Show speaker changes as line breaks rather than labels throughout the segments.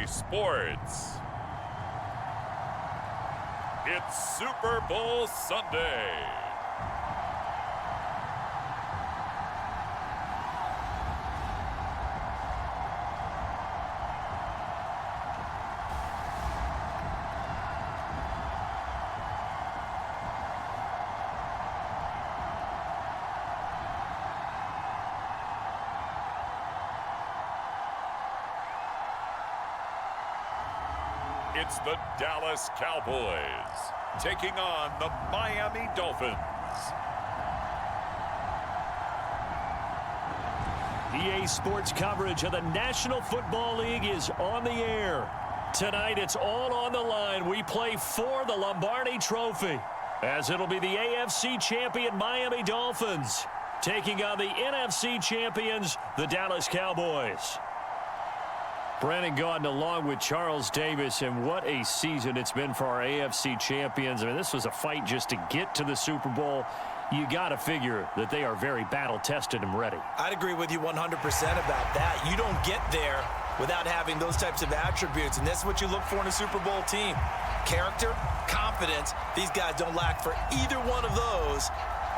Sports. It's Super Bowl Sunday. It's the Dallas Cowboys taking on the Miami Dolphins.
EA Sports coverage of the National Football League is on the air. Tonight, it's all on the line. We play for the Lombardi Trophy, as it'll be the AFC champion Miami Dolphins taking on the NFC champions, the Dallas Cowboys. Brandon Gaudin along with Charles Davis, and what a season it's been for our AFC champions. I mean, this was a fight just to get to the Super Bowl. You got to figure that they are very battle-tested and ready.
I'd agree with you 100% about that. You don't get there without having those types of attributes, and that's what you look for in a Super Bowl team. Character, confidence. These guys don't lack for either one of those.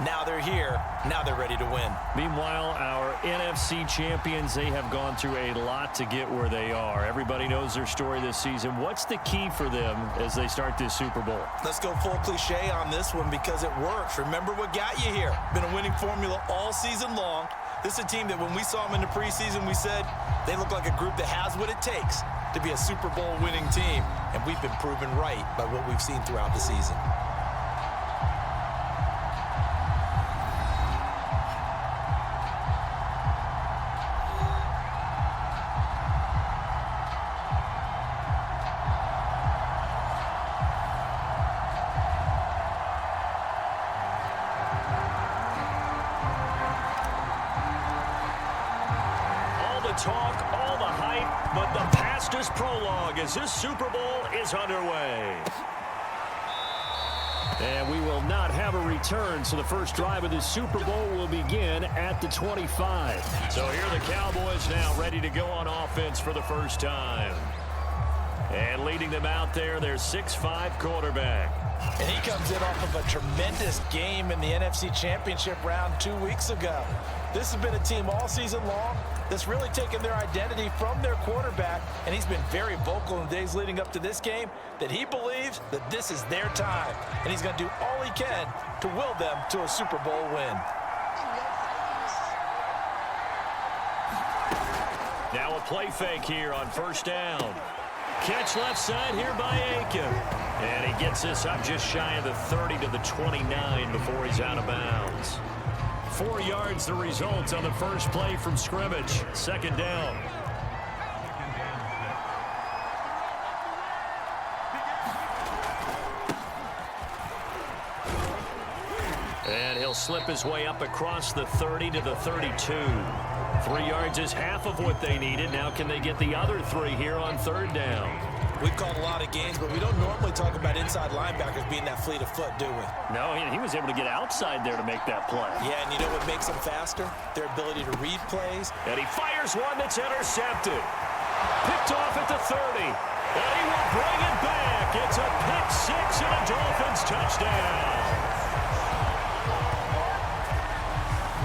Now they're here. Now they're ready to win.
Meanwhile, our NFC champions, they have gone through a lot to get where they are. Everybody knows their story this season. What's the key for them as they start this Super Bowl?
Let's go full cliche on this one because it works. Remember what got you here. Been a winning formula all season long. This is a team that when we saw them in the preseason, we said they look like a group that has what it takes to be a Super Bowl winning team. And we've been proven right by what we've seen throughout the season.
Talk, all the hype, but the past is prologue as this Super Bowl is underway. And we will not have a return, so the first drive of this Super Bowl will begin at the 25. So here are the Cowboys now ready to go on offense for the first time. And leading them out there, their 6'5" quarterback.
And he comes in off of a tremendous game in the NFC Championship round 2 weeks ago. This has been a team all season long that's really taken their identity from their quarterback, and he's been very vocal in the days leading up to this game that he believes that this is their time, and he's going to do all he can to will them to a Super Bowl win.
Now a play fake here on first down. Catch left side here by Aiken. And he gets this up just shy of the 30 to the 29 before he's out of bounds. 4 yards the result on the first play from scrimmage. Second down. And he'll slip his way up across the 30 to the 32. 3 yards is half of what they needed. Now can they get the other 3 here on third down?
We've called a lot of games, but we don't normally talk about inside linebackers being that fleet of foot, do we?
No, he was able to get outside there to make that play.
Yeah, and you know what makes them faster? Their ability to read plays.
And he fires one that's intercepted. Picked off at the 30. And he will bring it back. It's a pick six and a Dolphins touchdown.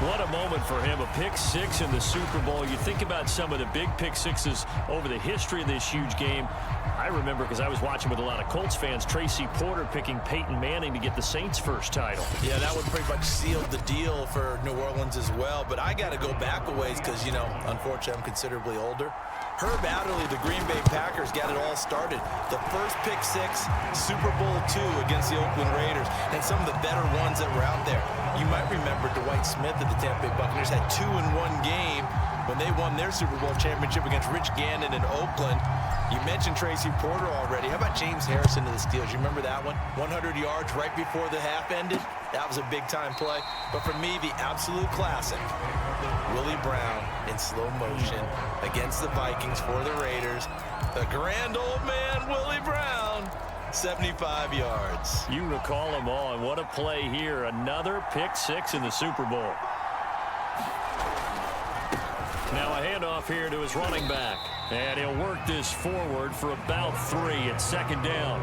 What a moment for him, a pick six in the Super Bowl. You think about some of the big pick sixes over the history of this huge game. I remember, because I was watching with a lot of Colts fans, Tracy Porter picking Peyton Manning to get the Saints' first title.
Yeah, that one pretty much sealed the deal for New Orleans as well. But I got to go back a ways because, you know, unfortunately I'm considerably older. Herb Adderley, the Green Bay Packers, got it all started. The first pick six, Super Bowl II against the Oakland Raiders, and some of the better ones that were out there. You might remember Dwight Smith at the Tampa Bay Buccaneers had 2 in one game when they won their Super Bowl championship against Rich Gannon in Oakland. You mentioned Tracy Porter already. How about James Harrison to the Steelers? You remember that one? 100 yards right before the half ended. That was a big-time play. But for me, the absolute classic, Willie Brown in slow motion against the Vikings for the Raiders. The grand old man, Willie Brown, 75 yards.
You recall them all, and what a play here. Another pick six in the Super Bowl. Now a handoff here to his running back. And he'll work this forward for about 3 at second down.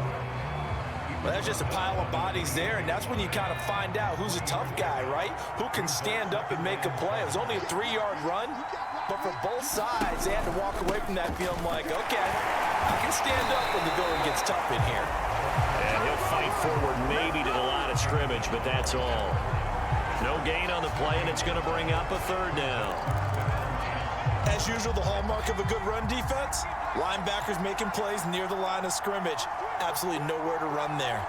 Well, that's just a pile of bodies there, and that's when you kind of find out who's a tough guy, right? Who can stand up and make a play. It was only a 3-yard run, but for both sides, they had to walk away from that feeling like, okay, I can stand up when the going gets tough in here.
And he'll fight forward maybe to the line of scrimmage, but that's all. No gain on the play, and it's going to bring up a 3rd down.
As usual, the hallmark of a good run defense, linebackers making plays near the line of scrimmage. Absolutely nowhere to run there.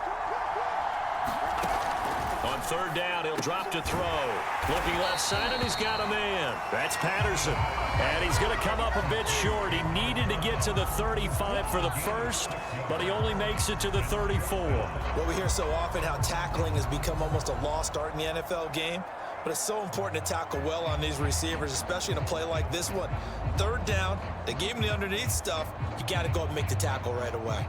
On 3rd down, he'll drop to throw. Looking left side, and he's got a man. That's Patterson. And he's going to come up a bit short. He needed to get to the 35 for the first, but he only makes it to the 34.
Well, we hear so often how tackling has become almost a lost art in the NFL game. But it's so important to tackle well on these receivers, especially in a play like this one. 3rd down, they gave him the underneath stuff. You got to go and make the tackle right away.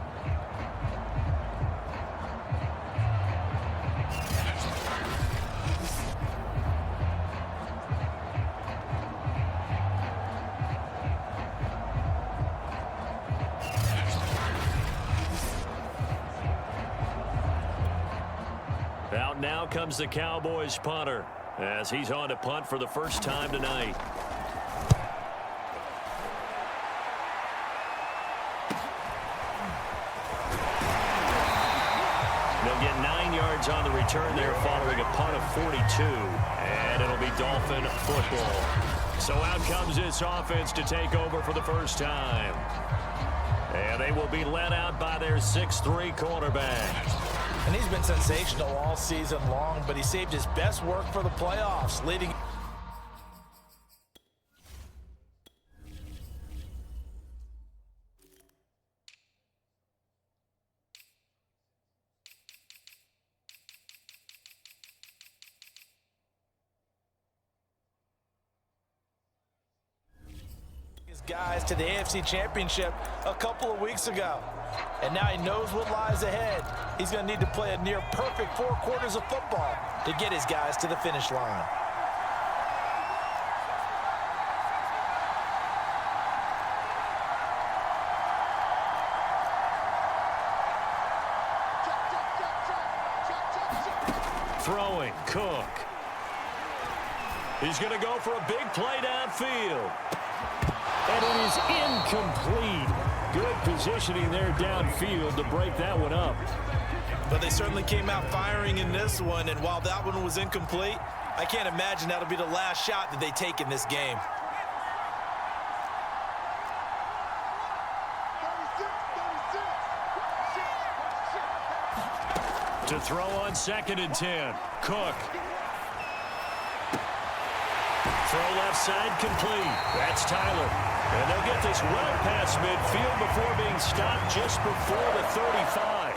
Out now comes the Cowboys punter, as he's on to punt for the first time tonight. They'll get 9 yards on the return there following a punt of 42, and it'll be Dolphin football. So out comes this offense to take over for the first time. And they will be led out by their 6'3" cornerback.
And he's been sensational all season long, but he saved his best work for the playoffs, leading. His guys to the AFC Championship a couple of weeks ago. And now he knows what lies ahead. He's going to need to play a near-perfect 4 quarters of football to get his guys to the finish line.
Throwing, Cook. He's going to go for a big play downfield. And it is incomplete. Good positioning there downfield to break that one up.
But they certainly came out firing in this one, and while that one was incomplete, I can't imagine that'll be the last shot that they take in this game.
To throw on 2nd and 10. Cook. Throw left side complete. That's Tyler. And they'll get this well past midfield before being stopped just before the 35.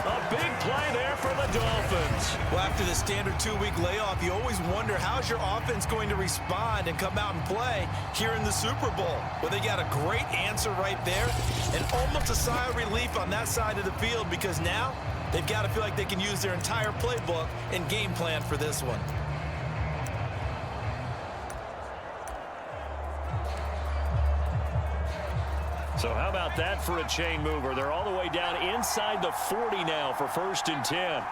A big play there for the Dolphins.
Well, after the standard 2-week layoff, you always wonder how's your offense going to respond and come out and play here in the Super Bowl. Well, they got a great answer right there and almost a sigh of relief on that side of the field because now they've got to feel like they can use their entire playbook and game plan for this one.
So how about that for a chain mover? They're all the way down inside the 40 now for 1st and 10.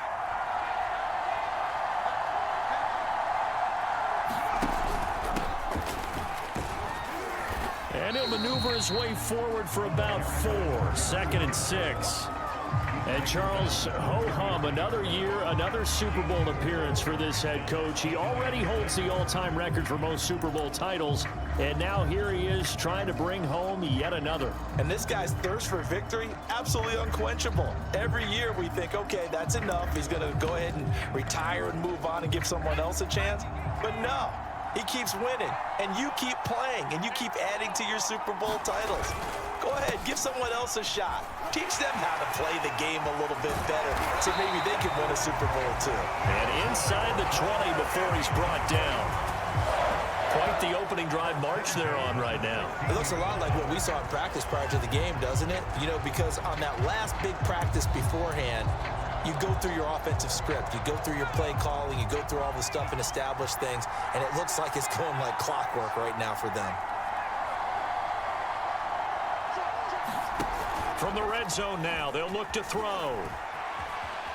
And he'll maneuver his way forward for about 4. 2nd and 6. And Charles ho-hum, another year, another Super Bowl appearance for this head coach. He already holds the all-time record for most Super Bowl titles. And now here he is trying to bring home yet another.
And this guy's thirst for victory, absolutely unquenchable. Every year we think, okay, that's enough. He's going to go ahead and retire and move on and give someone else a chance. But no, he keeps winning. And you keep playing. And you keep adding to your Super Bowl titles. Go ahead, give someone else a shot. Teach them how to play the game a little bit better so maybe they can win a Super Bowl too.
And inside the 20 before he's brought down. Quite the opening drive march they're on right now.
It looks a lot like what we saw in practice prior to the game, doesn't it? You know, because on that last big practice beforehand, you go through your offensive script. You go through your play calling. You go through all the stuff and establish things. And it looks like it's going like clockwork right now for them.
From the red zone now, they'll look to throw.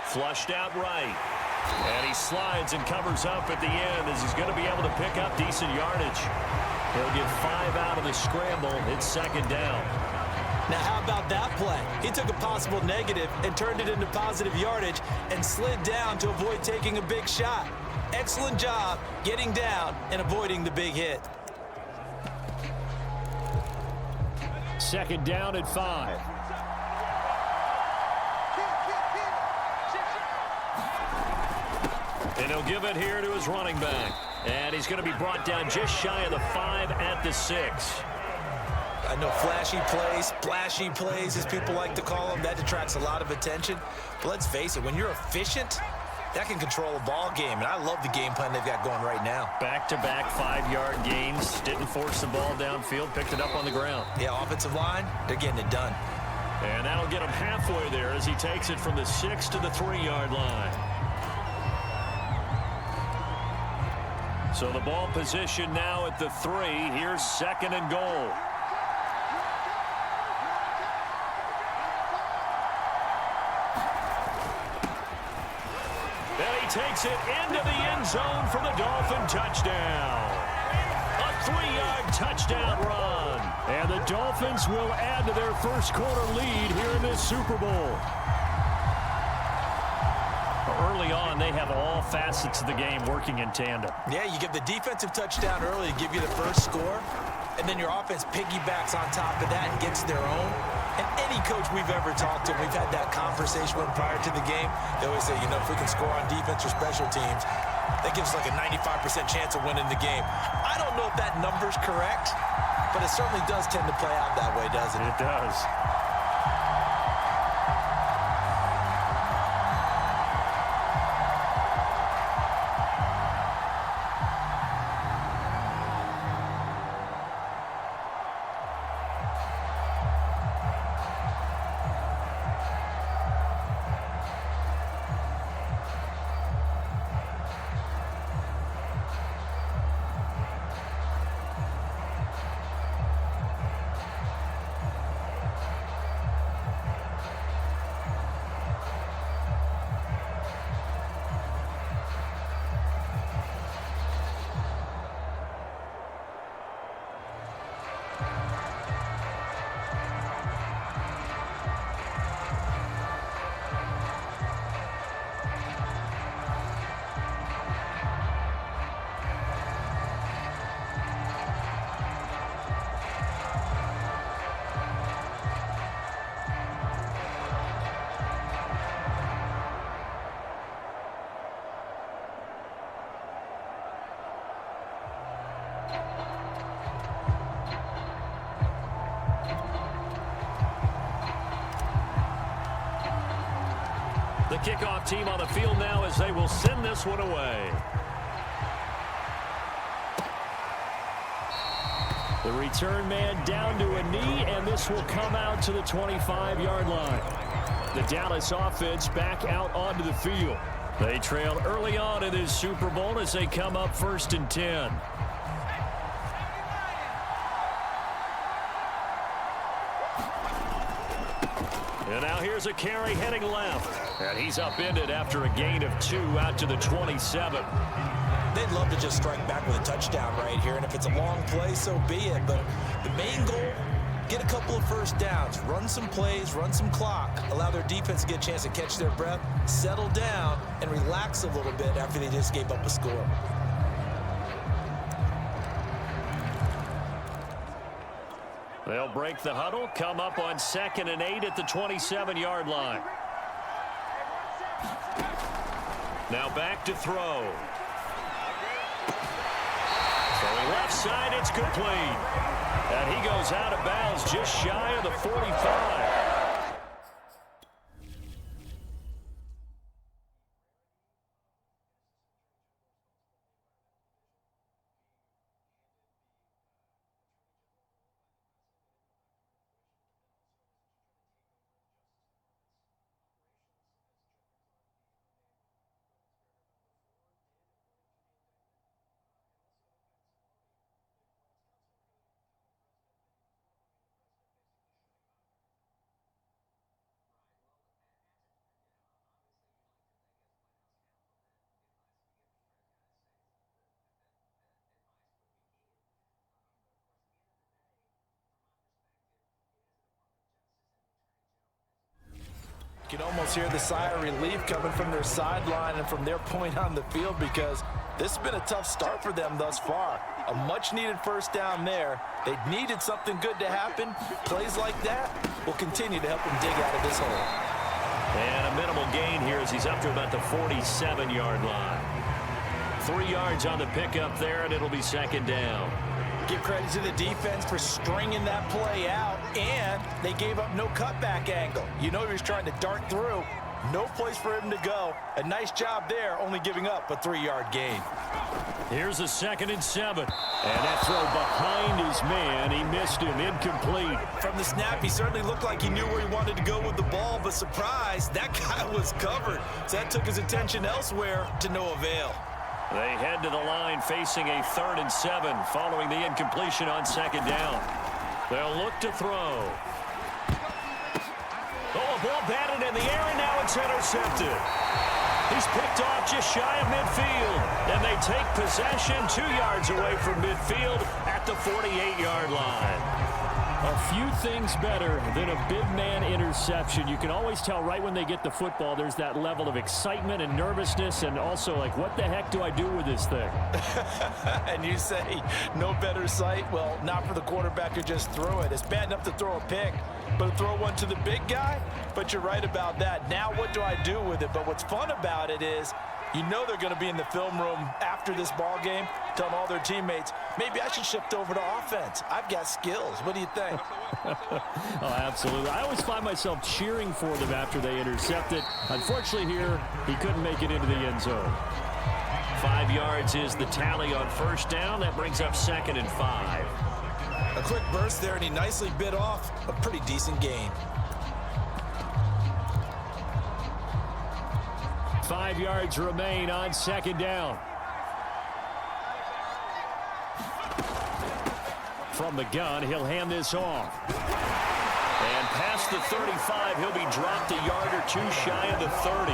Flushed out right. And he slides and covers up at the end as he's going to be able to pick up decent yardage. He'll get 5 out of the scramble. It's second down.
Now, how about that play? He took a possible negative and turned it into positive yardage and slid down to avoid taking a big shot. Excellent job getting down and avoiding the big hit.
Second down at 5. And he'll give it here to his running back. And he's going to be brought down just shy of the 5 at the 6.
I know flashy plays, splashy plays, as people like to call them, that attracts a lot of attention. But let's face it, when you're efficient, that can control a ball game. And I love the game plan they've got going right now.
Back-to-back 5-yard gains. Didn't force the ball downfield. Picked it up on the ground.
Yeah, offensive line, they're getting it done.
And that'll get him halfway there as he takes it from the 6 to the 3-yard line. So the ball position now at the 3. Here's second and goal. And he takes it into the end zone for the Dolphin touchdown. A 3-yard touchdown run. And the Dolphins will add to their first quarter lead here in this Super Bowl. Early on, they have all facets of the game working in tandem.
Yeah, you give the defensive touchdown early to give you the first score, and then your offense piggybacks on top of that and gets their own. And any coach we've ever talked to, we've had that conversation with prior to the game, they always say, you know, if we can score on defense or special teams, that gives us like a 95% chance of winning the game. I don't know if that number's correct, but it certainly does tend to play out that way, doesn't it?
It does. The kickoff team on the field now as they will send this one away. The return man down to a knee, and this will come out to the 25-yard line. The Dallas offense back out onto the field. They trailed early on in this Super Bowl as they come up 1st and 10. And now here's a carry heading left. And he's upended after a gain of 2 out to the 27.
They'd love to just strike back with a touchdown right here, and if it's a long play, so be it. But the main goal, get a couple of first downs, run some plays, run some clock, allow their defense to get a chance to catch their breath, settle down, and relax a little bit after they just gave up a score.
They'll break the huddle, come up on 2nd and 8 at the 27-yard line. Now back to throw. Throwing left side, it's complete. And he goes out of bounds just shy of the 45.
You can almost hear the sigh of relief coming from their sideline and from their point on the field, because this has been a tough start for them thus far. A much-needed first down there. They needed something good to happen. Plays like that will continue to help them dig out of this hole.
And a minimal gain here as he's up to about the 47-yard line. 3 yards on the pickup there, and it'll be second down.
Give credit to the defense for stringing that play out, and they gave up no cutback angle. You know he was trying to dart through. No place for him to go. A nice job there, only giving up a 3-yard gain.
Here's a 2nd and 7. And that throw behind his man. He missed him. Incomplete.
From the snap, he certainly looked like he knew where he wanted to go with the ball, but surprise, that guy was covered. So that took his attention elsewhere to no avail.
They head to the line facing a 3rd and 7 following the incompletion on 2nd down. They'll look to throw. Oh, a ball batted in the air, and now it's intercepted. He's picked off just shy of midfield, and they take possession 2 yards away from midfield at the 48-yard line. A few things better than a big man interception. You can always tell right when they get the football, there's that level of excitement and nervousness, and also like, what the heck do I do with this thing?
And you say, no better sight? Well, not for the quarterback who just threw it. It's bad enough to throw a pick, but to throw one to the big guy? But you're right about that. Now what do I do with it? But what's fun about it is, you know they're going to be in the film room after this ball game, telling all their teammates, maybe I should shift over to offense. I've got skills. What do you think?
Oh, absolutely. I always find myself cheering for them after they intercept it. Unfortunately here, he couldn't make it into the end zone. 5 yards is the tally on first down. That brings up 2nd and 5.
A quick burst there, and he nicely bit off a pretty decent gain.
5 yards remain on 2nd down. From the gun, he'll hand this off. And past the 35, he'll be dropped a yard or two shy of the 30.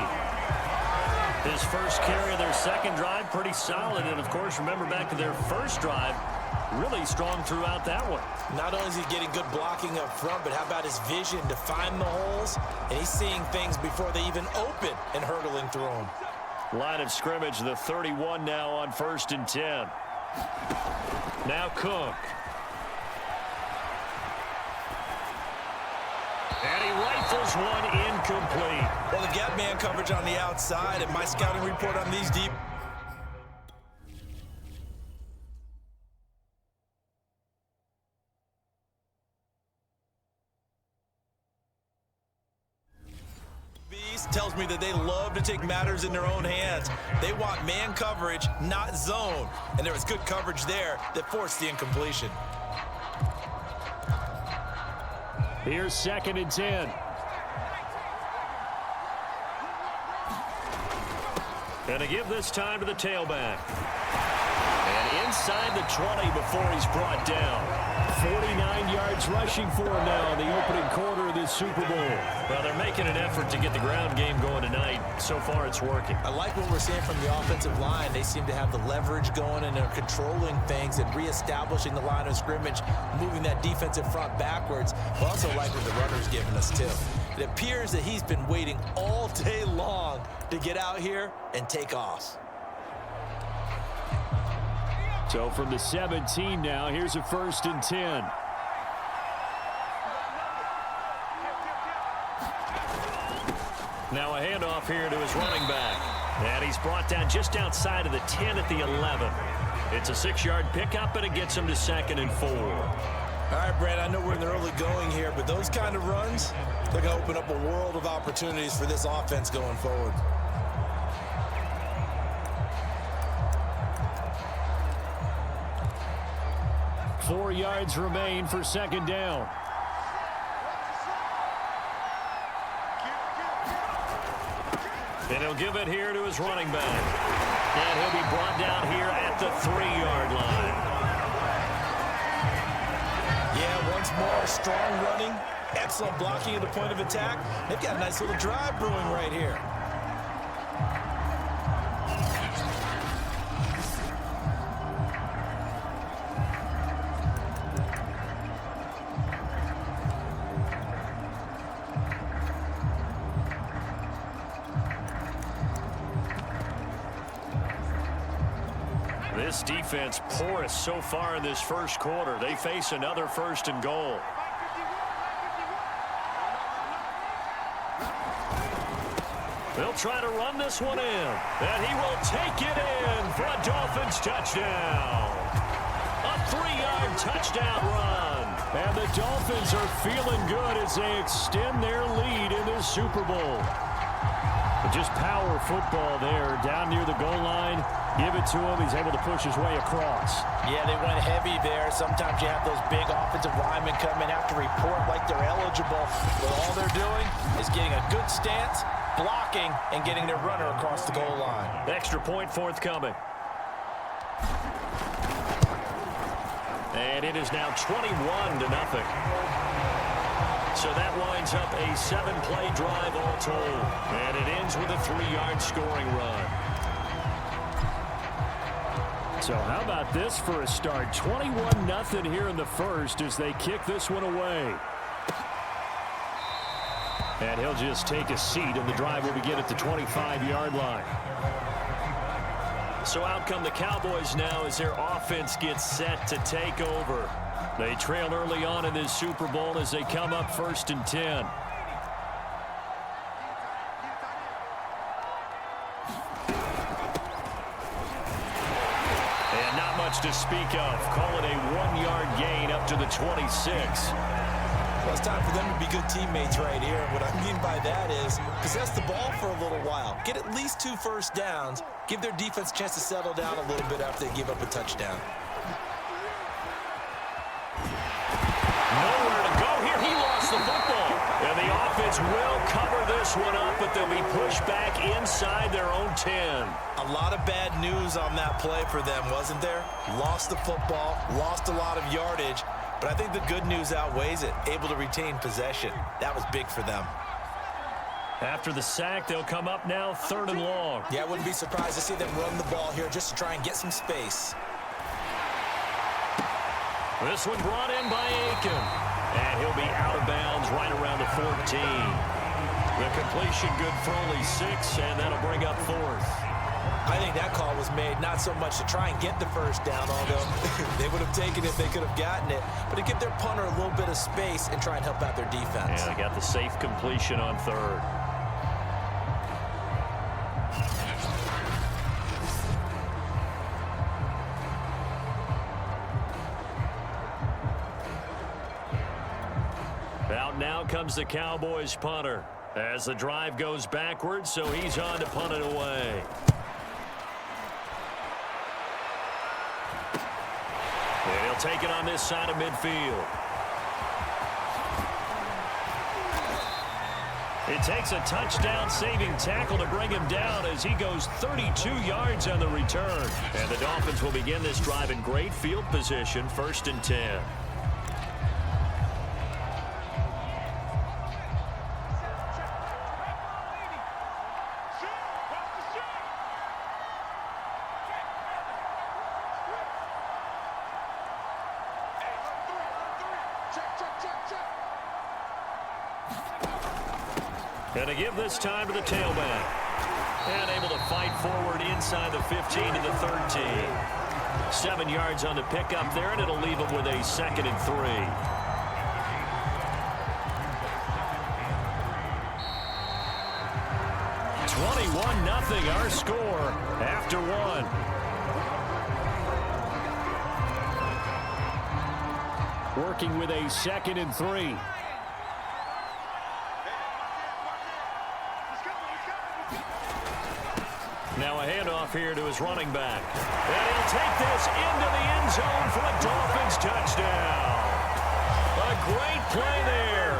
His first carry of their second drive, pretty solid. And, of course, remember back to their first drive, really strong throughout that one.
Not only is he getting good blocking up front, but how about his vision to find the holes? And he's seeing things before they even open and hurdling through them.
Line of scrimmage, the 31 now on 1st and 10. Now Cook. And he rifles one incomplete.
Well, the gap man coverage on the outside, and my scouting report on these deep. Tells me that they love to take matters in their own hands. They want man coverage, not zone. And there was good coverage there that forced the incompletion.
Here's 2nd and 10. And to give this time to the tailback. And inside the 20 before he's brought down. 49 yards rushing for him now in the opening quarter of this Super Bowl. Well, they're making an effort to get the ground game going tonight. So far, it's working.
I like what we're seeing from the offensive line. They seem to have the leverage going, and they're controlling things and reestablishing the line of scrimmage, moving that defensive front backwards. I also like what the runner's giving us, too. It appears that he's been waiting all day long to get out here and take off.
So from the 17 now, here's a 1st and 10. Now a handoff here to his running back. And he's brought down just outside of the 10 at the 11. It's a 6-yard pickup, and it gets him to 2nd and 4.
All right, Brad, I know we're in the early going here, but those kind of runs, they're going to open up a world of opportunities for this offense going forward.
Four yards remain for 2nd down. And he'll give it here to his running back. And he'll be brought down here at the 3-yard line.
Yeah, once more, strong running, excellent blocking at the point of attack. They've got a nice little drive brewing right here.
This defense porous so far in this first quarter. They face another 1st and goal. They'll try to run this one in. And he will take it in for a Dolphins touchdown. A 3-yard touchdown run. And the Dolphins are feeling good as they extend their lead in this Super Bowl. But just power football there down near the goal line. Give it to him. He's able to push his way across.
Yeah, they went heavy there. Sometimes you have those big offensive linemen come in, have to report like they're eligible. But all they're doing is getting a good stance, blocking, and getting their runner across the goal line.
Extra point forthcoming. And it is now 21-0. So that winds up a 7-play drive all told. And it ends with a 3-yard scoring run. So how about this for a start? 21-0 here in the first as they kick this one away. And he'll just take a seat, and the drive will begin at the 25-yard line. So out come the Cowboys now as their offense gets set to take over. They trail early on in this Super Bowl as they come up 1st and 10. And not much to speak of. Call it a 1-yard gain up to the 26.
Well, it's time for them to be good teammates right here. What I mean by that is possess the ball for a little while. Get at least 2 first downs. Give their defense a chance to settle down a little bit after they give up a touchdown.
Nowhere to go here. He lost the football. And the offense will cover this one up, but they'll be pushed back inside their own 10.
A lot of bad news on that play for them, wasn't there? Lost the football, lost a lot of yardage, but I think the good news outweighs it. Able to retain possession. That was big for them.
After the sack, they'll come up now 3rd and long.
Yeah, I wouldn't be surprised to see them run the ball here just to try and get some space.
This one brought in by Aiken. And he'll be out of bounds right around the 14. The completion good for only 6, and that'll bring up 4th.
I think that call was made not so much to try and get the first down, although they would have taken it if they could have gotten it, but to give their punter a little bit of space and try and help out their defense.
And they got the safe completion on 3rd. Out now comes the Cowboys punter as the drive goes backwards, so he's on to punt it away. And he'll take it on this side of midfield. It takes a touchdown-saving tackle to bring him down as he goes 32 yards on the return. And the Dolphins will begin this drive in great field position, 1st and 10. And to give this time to the tailback. And able to fight forward inside the 15 to the 13. 7 yards on the pickup there, and it'll leave him with a 2nd and 3. (21-0) our score after 1. Working with a 2nd and 3. Now a handoff here to his running back. And he'll take this into the end zone for a Dolphins touchdown. A great play there.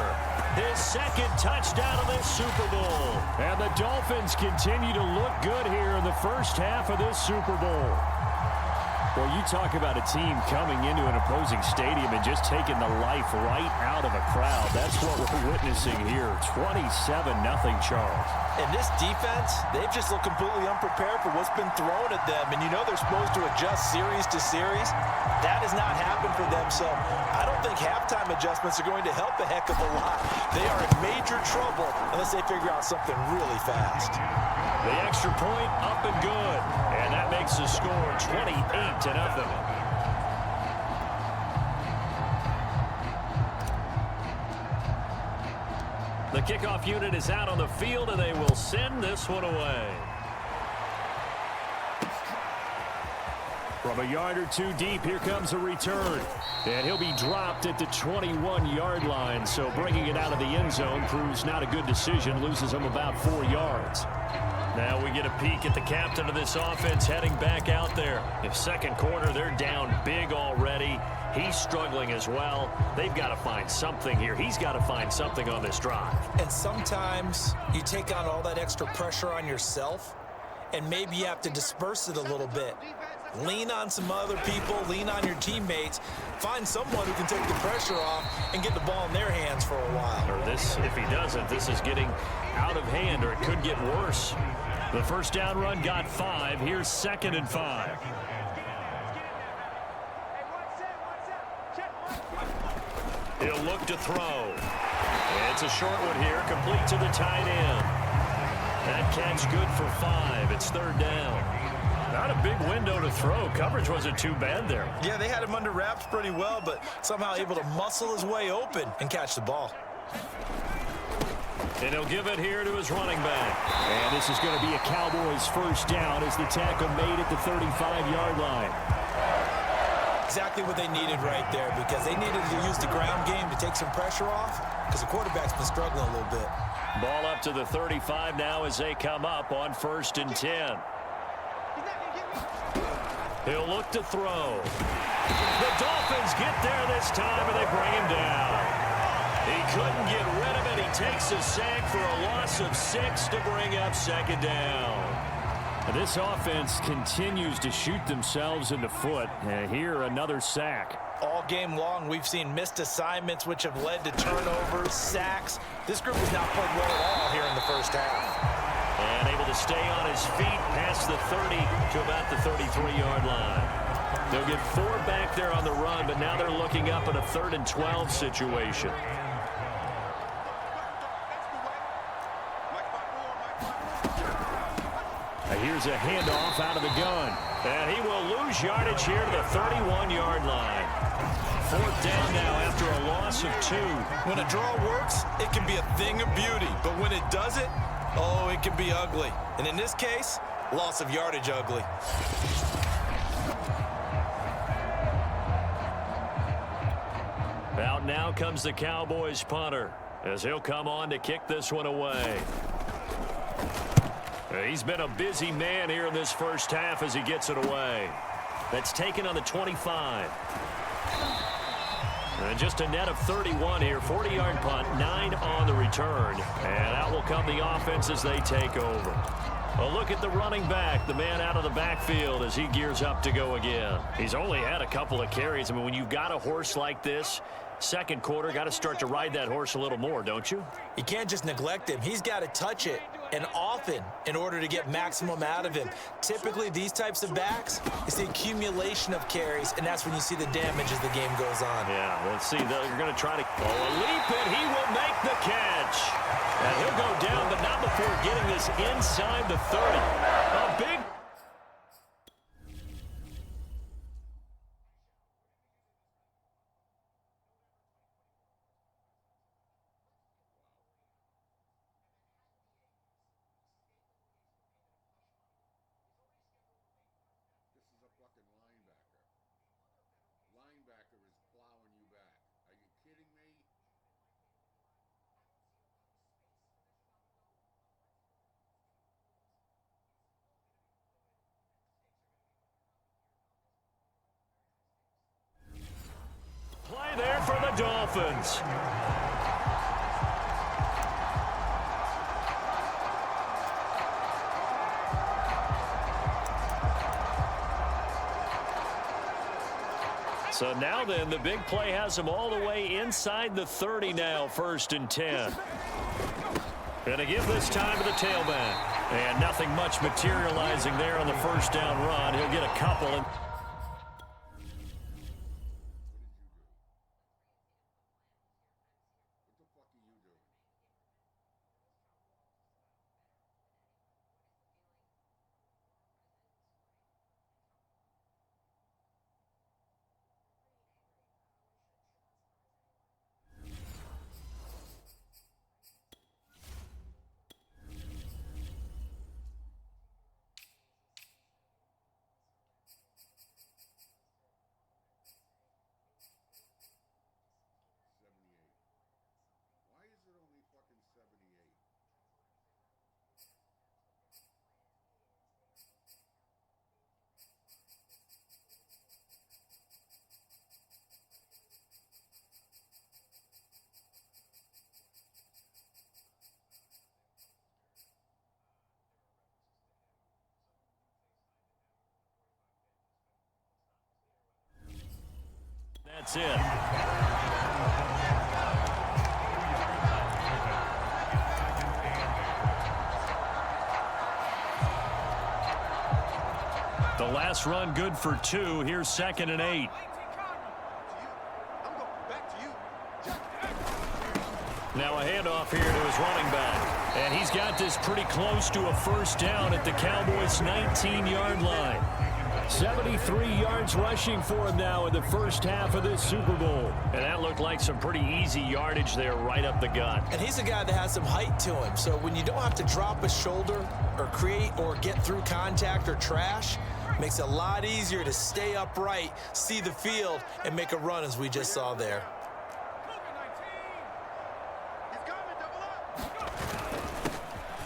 His 2nd touchdown of this Super Bowl. And the Dolphins continue to look good here in the first half of this Super Bowl. Well, you talk about a team coming into an opposing stadium and just taking the life right out of a crowd. That's what we're witnessing here. 27-0, Charles.
And this defense, they've just looked completely unprepared for what's been thrown at them. And you know they're supposed to adjust series to series. That has not happened for them. So I don't think halftime adjustments are going to help a heck of a lot. They are in major trouble unless they figure out something really fast.
The extra point up and good. And that makes the score 28-0. The kickoff unit is out on the field, and they will send this one away. From a yard or two deep, here comes a return. And he'll be dropped at the 21-yard line, so bringing it out of the end zone proves not a good decision, loses him about 4 yards. Now we get a peek at the captain of this offense heading back out there. If second quarter, they're down big already. He's struggling as well. They've got to find something here. He's got to find something on this drive.
And sometimes you take on all that extra pressure on yourself, and maybe you have to disperse it a little bit. Lean on some other people, lean on your teammates, find someone who can take the pressure off and get the ball in their hands for a while.
Or this, if he doesn't, this is getting out of hand, or it could get worse. The first down run got 5. Here's 2nd and 5. He'll look to throw. It's a short one here, complete to the tight end. That catch good for 5. It's 3rd down. Not a big window to throw. Coverage wasn't too bad there.
Yeah, they had him under wraps pretty well, but somehow able to muscle his way open and catch the ball.
And he'll give it here to his running back. And this is going to be a Cowboys first down as the tackle made at the 35-yard line.
Exactly what they needed right there, because they needed to use the ground game to take some pressure off, because the quarterback's been struggling a little bit.
Ball up to the 35 now as they come up on 1st and 10. He'll look to throw. The Dolphins get there this time, and they bring him down. He couldn't get rid of it. He takes a sack for a loss of 6 to bring up 2nd down. This offense continues to shoot themselves in the foot. Here, another sack.
All game long, we've seen missed assignments, which have led to turnovers, sacks. This group has not played well at all here in the first half.
And able to stay on his feet past the 30 to about the 33-yard line. They'll get 4 back there on the run, but now they're looking up at a 3rd and 12 situation. Here's a handoff out of the gun. And he will lose yardage here to the 31-yard line. 4th down now after a loss of 2.
When a draw works, it can be a thing of beauty. But when it doesn't, oh, it can be ugly. And in this case, loss of yardage ugly.
Out now comes the Cowboys punter as he'll come on to kick this one away. He's been a busy man here in this first half as he gets it away. That's taken on the 25. And just a net of 31 here. 40-yard punt, 9 on the return. And out will come the offense as they take over. A look at the running back, the man out of the backfield as he gears up to go again. He's only had a couple of carries. I mean, when you've got a horse like this, second quarter, got to start to ride that horse a little more, don't you?
You can't just neglect him. He's got to touch it, and often, in order to get maximum out of him. Typically, these types of backs, it's the accumulation of carries, and that's when you see the damage as the game goes on.
Yeah, let's see. They're going to try to a leap, and he will make the catch. And he'll go down, but not before getting this inside the 30. A big...
Linebacker is plowing you back. Are you kidding me?
Play there for the Dolphins. So now then, the big play has them all the way inside the 30 now, 1st and 10. Going to give this time to the tailback. And nothing much materializing there on the first down run. He'll get a couple. And
What the fuck are you doing?
That's it. The last run good for 2. Here's 2nd and 8. Now a handoff here to his running back. And he's got this pretty close to a first down at the Cowboys' 19-yard line. 73 yards rushing for him now in the first half of this Super Bowl. And that looked like some pretty easy yardage there right up the gut.
And he's a guy that has some height to him. So when you don't have to drop a shoulder or create or get through contact or trash, makes it a lot easier to stay upright, see the field, and make a run as we just saw there.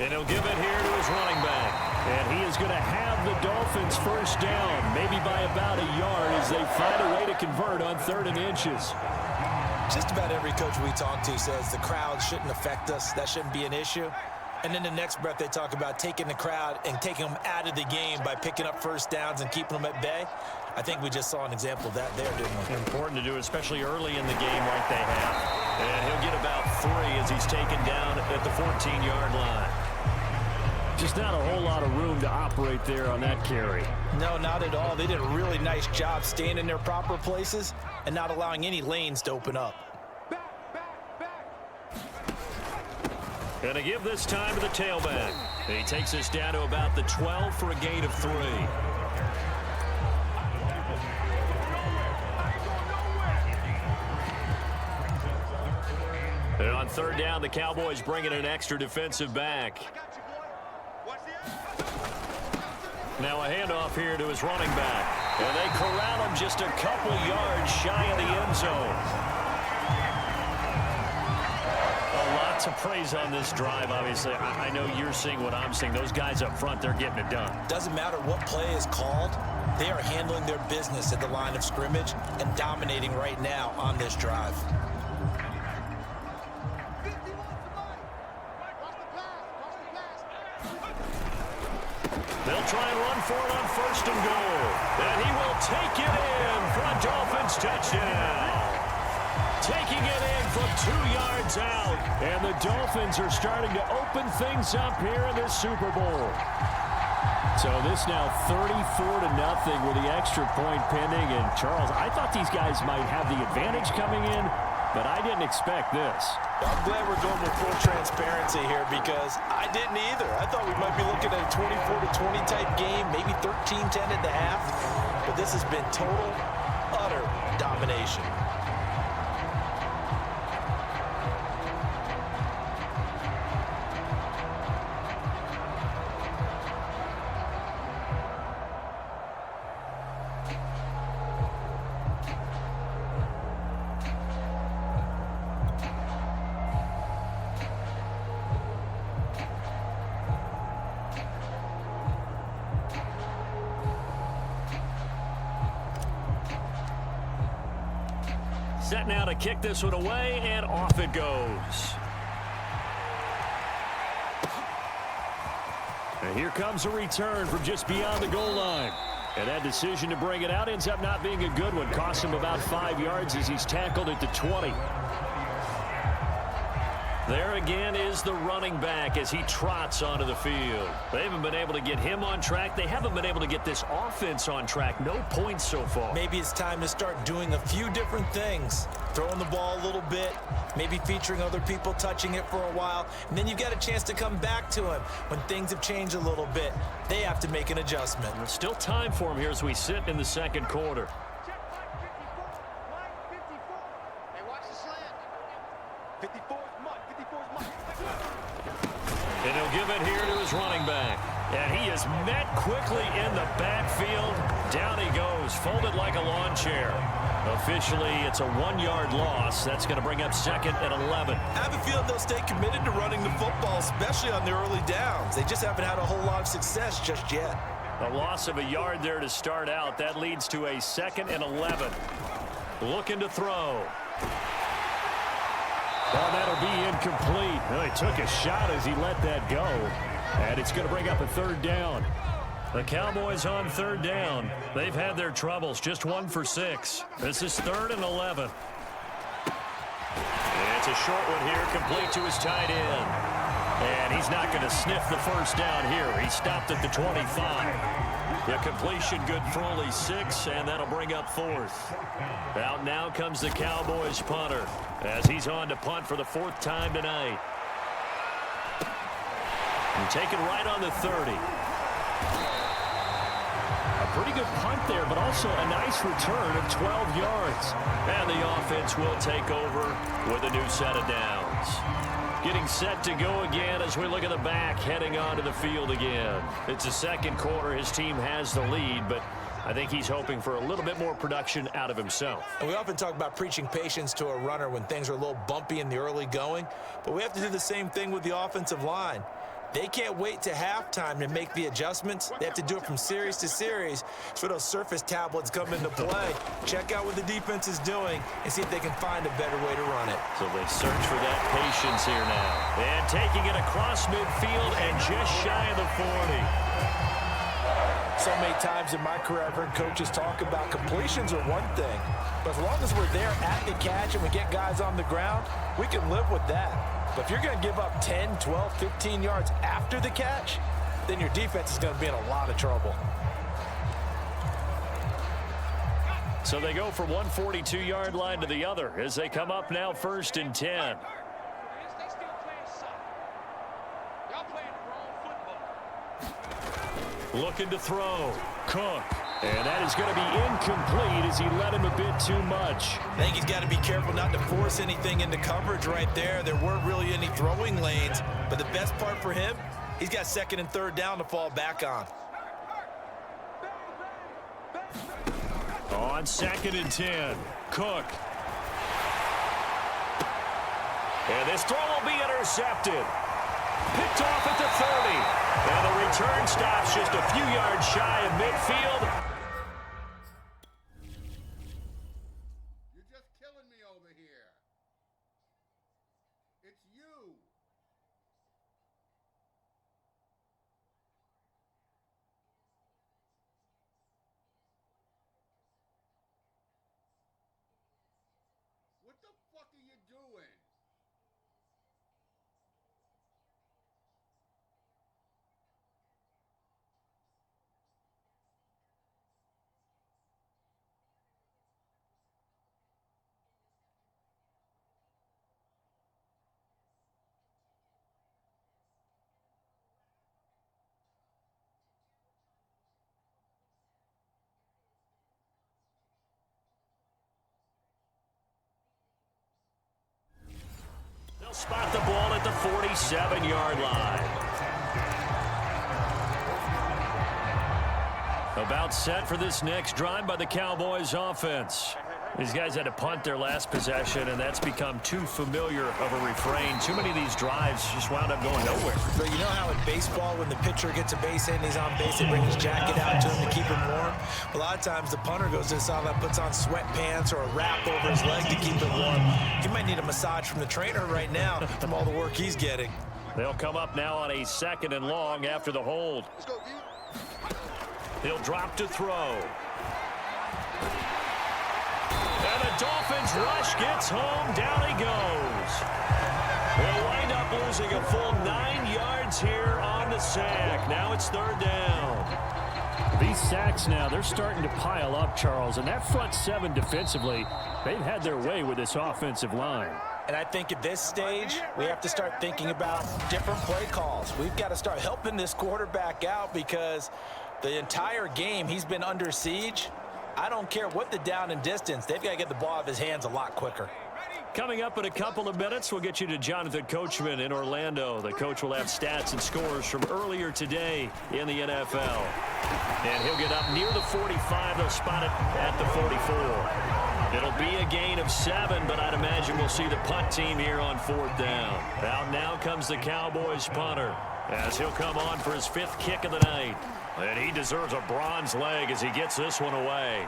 And he'll give it here to his running back. And he is going to have the Dolphins first down, maybe by about a yard as they find a way to convert on 3rd and inches.
Just about every coach we talk to says the crowd shouldn't affect us. That shouldn't be an issue. And then the next breath they talk about taking the crowd and taking them out of the game by picking up first downs and keeping them at bay. I think we just saw an example of that there, didn't we?
Important to do, especially early in the game like they have. And he'll get about 3 as he's taken down at the 14-yard line. Just not a whole lot of room to operate there on that carry.
No, not at all. They did a really nice job staying in their proper places and not allowing any lanes to open up.
Going to give this time to the tailback. He takes us down to about the 12 for a gain of 3. And on 3rd down, the Cowboys bring in an extra defensive back. Now a handoff here to his running back. And they corral him just a couple yards shy of the end zone. To praise on this drive, obviously. I know you're seeing what I'm seeing. Those guys up front, they're getting it done.
Doesn't matter what play is called. They are handling their business at the line of scrimmage and dominating right now on this drive.
They'll try and run for it on 1st and goal. And he will take it in for a Dolphins touchdown. Taking it in from 2 yards out. And the Dolphins are starting to open things up here in this Super Bowl. So this now 34-0 with the extra point pending. And Charles, I thought these guys might have the advantage coming in, but I didn't expect this.
I'm glad we're going with full transparency here because I didn't either. I thought we might be looking at a 24-20 type game, maybe 13-10 at the half. But this has been total, utter domination.
Set now to kick this one away, and off it goes. And here comes a return from just beyond the goal line. And that decision to bring it out ends up not being a good one. Cost him about 5 yards as he's tackled at the 20. There again is the running back as he trots onto the field. They haven't been able to get him on track. They haven't been able to get this offense on track. No points so far.
Maybe it's time to start doing a few different things. Throwing the ball a little bit, maybe featuring other people touching it for a while, and then you get a chance to come back to him when things have changed a little bit. They have to make an adjustment.
There's still time for him here as we sit in the second quarter. And he'll give it here to his running back. And he is met quickly in the backfield. Down he goes, folded like a lawn chair. Officially, it's a 1-yard loss. That's going to bring up 2nd and 11.
I have a feeling they'll stay committed to running the football, especially on the early downs. They just haven't had a whole lot of success just yet.
A loss of a yard there to start out. That leads to a 2nd and 11. Looking to throw. Well, that'll be incomplete. Well, he took a shot as he let that go. And it's going to bring up a 3rd down. The Cowboys on third down. They've had their troubles, just 1 for 6. This is 3rd and 11. It's a short one here, complete to his tight end. And he's not going to sniff the first down here. He stopped at the 25. The completion good for only 6, and that'll bring up 4th. Out now comes the Cowboys punter as he's on to punt for the 4th time tonight. And taken right on the 30. A pretty good punt there, but also a nice return of 12 yards. And the offense will take over with a new set of downs. Getting set to go again as we look at the back, heading onto the field again. It's the second quarter. His team has the lead, but I think he's hoping for a little bit more production out of himself.
And we often talk about preaching patience to a runner when things are a little bumpy in the early going, but we have to do the same thing with the offensive line. They can't wait to halftime to make the adjustments. They have to do it from series to series so those surface tablets come into play. Check out what the defense is doing and see if they can find a better way to run it.
So they search for that patience here now. And taking it across midfield and just shy of the 40.
So many times in my career, I've heard coaches talk about completions are one thing, but as long as we're there at the catch and we get guys on the ground, we can live with that. But if you're going to give up 10, 12, 15 yards after the catch, then your defense is going to be in a lot of trouble.
So they go from one 42-yard line to the other as they come up now 1st and 10. Looking to throw. Cook. And that is going to be incomplete as he led him a bit too much.
I think he's got to be careful not to force anything into coverage right there. There weren't really any throwing lanes, but the best part for him, he's got 2nd and 3rd down to fall back on.
On 2nd and 10, Cook. And this throw will be intercepted. Picked off at the 30. And the return stops just a few yards shy of midfield.
You're just killing me over here. It's you. What the fuck are you doing?
They'll spot the ball at the 47-yard line. About set for this next drive by the Cowboys offense. These guys had to punt their last possession, and that's become too familiar of a refrain. Too many of these drives just wound up going nowhere.
But you know how in baseball, when the pitcher gets a base hit and he's on base, they bring his jacket out to him to keep him warm? A lot of times the punter goes to the sideline, puts on sweatpants or a wrap over his leg to keep him warm. He might need a massage from the trainer right now from all the work he's getting.
They'll come up now on a 2nd and long after the hold. He'll drop to throw. And the Dolphins rush gets home. Down he goes. They'll wind up losing a full 9 yards here on the sack. Now it's 3rd down. These sacks now, they're starting to pile up, Charles. And that front 7 defensively, they've had their way with this offensive line.
And I think at this stage, we have to start thinking about different play calls. We've got to start helping this quarterback out because the entire game he's been under siege. I don't care what the down and distance. They've got to get the ball out of his hands a lot quicker.
Coming up in a couple of minutes, we'll get you to Jonathan Coachman in Orlando. The coach will have stats and scores from earlier today in the NFL. And he'll get up near the 45. They'll spot it at the 44. It'll be a gain of 7, but I'd imagine we'll see the punt team here on 4th down. Out now comes the Cowboys punter as he'll come on for his 5th kick of the night. And he deserves a bronze leg as he gets this one away.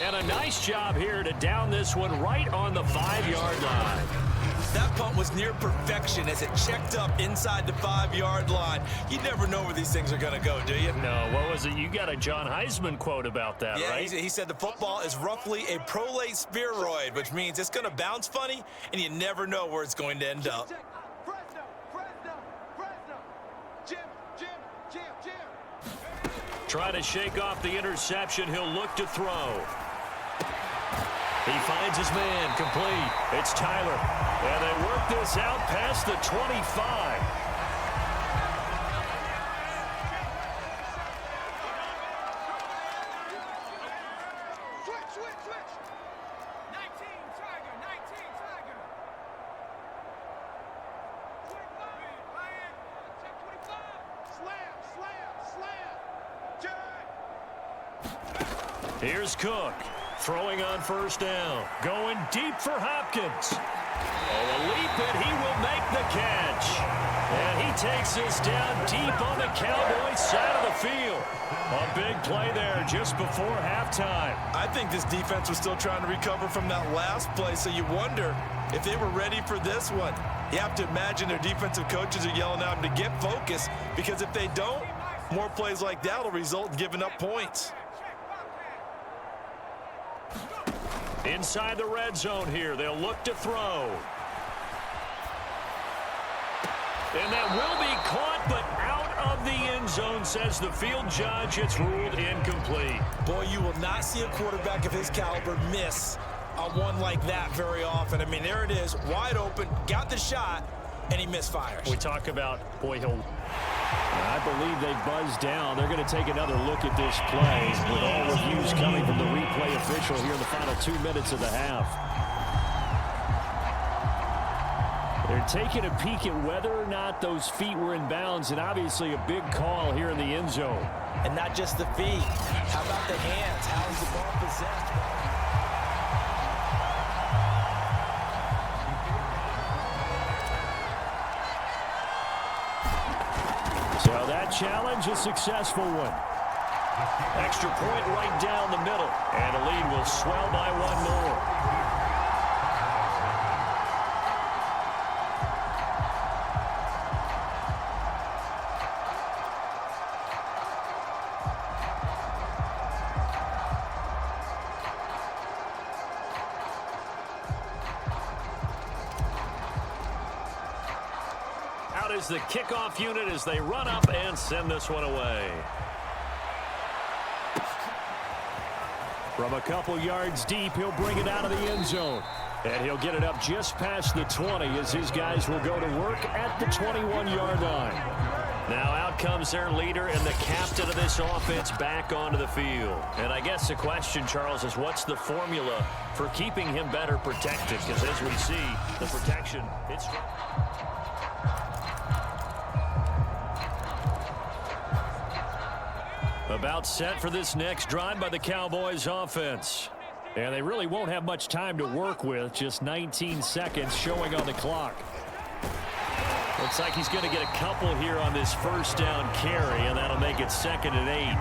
And a nice job here to down this one right on the 5-yard line.
That punt was near perfection as it checked up inside the 5-yard line. You never know where these things are going to go, do you?
No, what was it? You got a John Heisman quote about that,
yeah,
right?
He said the football is roughly a prolate spheroid, which means it's going to bounce funny, and you never know where it's going to end up.
Try to shake off the interception. He'll look to throw. He finds his man, complete. It's Tyler. And they work this out past the 25.
Switch. 19 Tiger. 19 Tiger. 25. Ryan. Check 25. Slam.
Here's Cook. Throwing on first down. Going deep for Hopkins. Oh, a leap, and he will make the catch. And he takes this down deep on the Cowboys side of the field. A big play there just before halftime.
I think this defense was still trying to recover from that last play, so you wonder if they were ready for this one. You have to imagine their defensive coaches are yelling at them to get focused, because if they don't, more plays like that will result in giving up points.
Inside the red zone here, they'll look to throw. And that will be caught, but out of the end zone, says the field judge. It's ruled incomplete.
Boy, you will not see a quarterback of his caliber miss on one like that very often. I mean, there it is, wide open, got the shot, and he misfires.
We talk about, boy, I believe they buzzed down. They're going to take another look at this play with all reviews coming from the replay official here in the final 2 minutes of the half. They're taking a peek at whether or not those feet were in bounds, and obviously a big call here in the end zone.
And not just the feet. How about the hands? How is the ball possessed?
So that challenge, a successful one. Extra point right down the middle, and the lead will swell by one more. Out is the kickoff unit as they run up and send this one away. From a couple yards deep, he'll bring it out of the end zone. And he'll get it up just past the 20 as his guys will go to work at the 21-yard line. Now out comes their leader and the captain of this offense back onto the field. And I guess the question, Charles, is what's the formula for keeping him better protected? Because as we see, the protection, it's... About set for this next drive by the Cowboys offense. And they really won't have much time to work with. Just 19 seconds showing on the clock. Looks like he's going to get a couple here on this first down carry, and that'll make it 2nd and 8.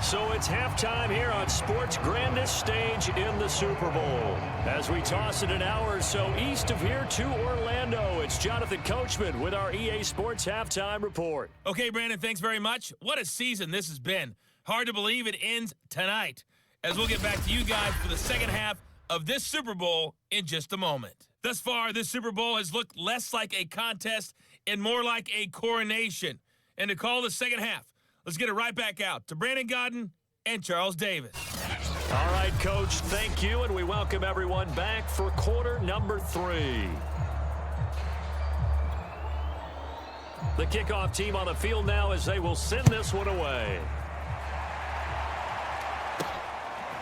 So it's halftime here on sports' grandest stage in the Super Bowl. As we toss it an hour or so east of here to Orlando, it's Jonathan Coachman with our EA Sports Halftime Report.
Okay, Brandon, thanks very much. What a season this has been. Hard to believe it ends tonight, as we'll get back to you guys for the second half of this Super Bowl in just a moment. Thus far, this Super Bowl has looked less like a contest and more like a coronation. And to call the second half, let's get it right back out to Brandon Godden and Charles Davis.
All right, Coach, thank you, and we welcome everyone back for quarter number 3. The kickoff team on the field now as they will send this one away.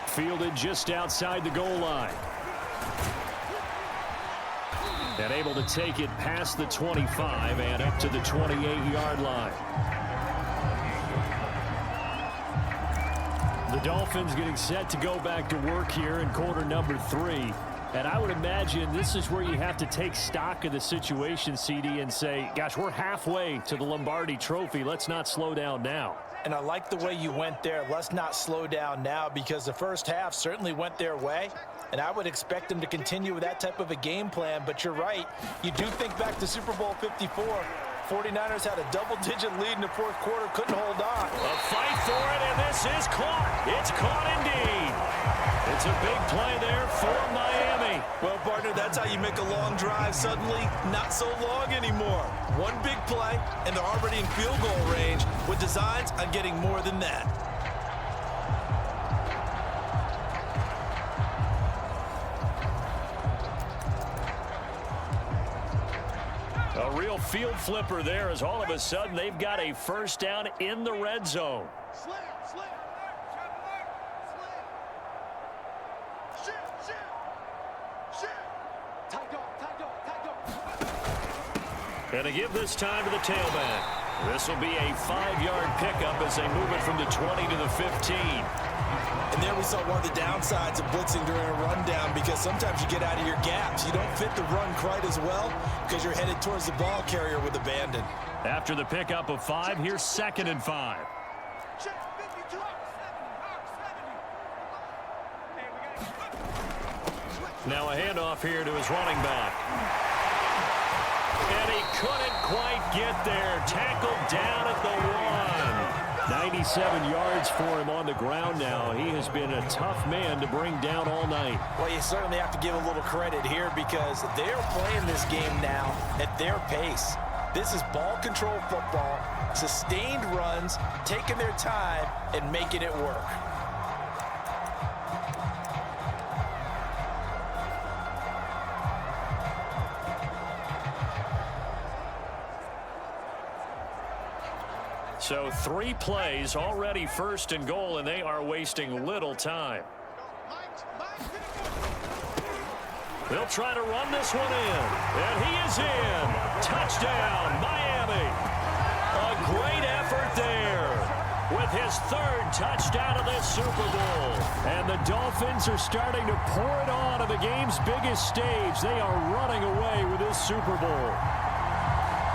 Fielded just outside the goal line. And able to take it past the 25 and up to the 28-yard line. The Dolphins getting set to go back to work here in quarter number 3. And I would imagine this is where you have to take stock of the situation, CD, and say, gosh, we're halfway to the Lombardi Trophy. Let's not slow down now.
And I like the way you went there. Let's not slow down now because the first half certainly went their way. And I would expect them to continue with that type of a game plan. But you're right. You do think back to Super Bowl 54. 49ers had a double-digit lead in the fourth quarter, couldn't hold on.
A fight for it, and this is caught. It's caught indeed. It's a big play there for Miami.
Well, partner, that's how you make a long drive suddenly not so long anymore. One big play, and they're already in field goal range with designs on getting more than that.
A real field flipper there as all of a sudden they've got a first down in the red zone.
Slam, slam. Trap alert. Slam. Shift, shift. Shift. Tight dog, tight dog, tight dog.
And to give this time to the tailback. This will be a 5-yard pickup as they move it from the 20 to the 15.
And there we saw one of the downsides of blitzing during a rundown because sometimes you get out of your gaps. You don't fit the run quite as well because you're headed towards the ball carrier with abandon.
After the pickup of 5, here's 2nd and 5.
Check 52. Arc 70. Hey, we got it.
Now a handoff here to his running back. And he couldn't quite get there. Tackled down at the 1. 97 yards for him on the ground now. He has been a tough man to bring down all night.
Well, you certainly have to give a little credit here because they're playing this game now at their pace. This is ball control football, sustained runs, taking their time and making it work.
So 3 plays, already 1st and goal, and they are wasting little time. They'll try to run this one in, and he is in. Touchdown, Miami. A great effort there with his 3rd touchdown of this Super Bowl. And the Dolphins are starting to pour it on the game's biggest stage. They are running away with this Super Bowl.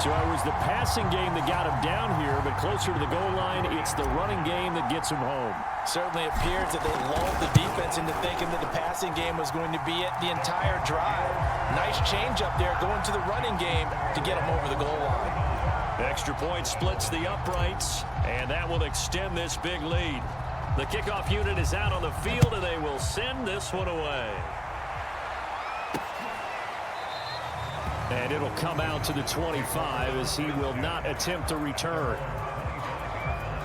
So it was the passing game that got him down here, but closer to the goal line, it's the running game that gets him home.
Certainly appears that they lulled the defense into thinking that the passing game was going to be it the entire drive. Nice change up there going to the running game to get him over the goal line.
Extra point splits the uprights, and that will extend this big lead. The kickoff unit is out on the field, and they will send this one away. And it'll come out to the 25 as he will not attempt to return.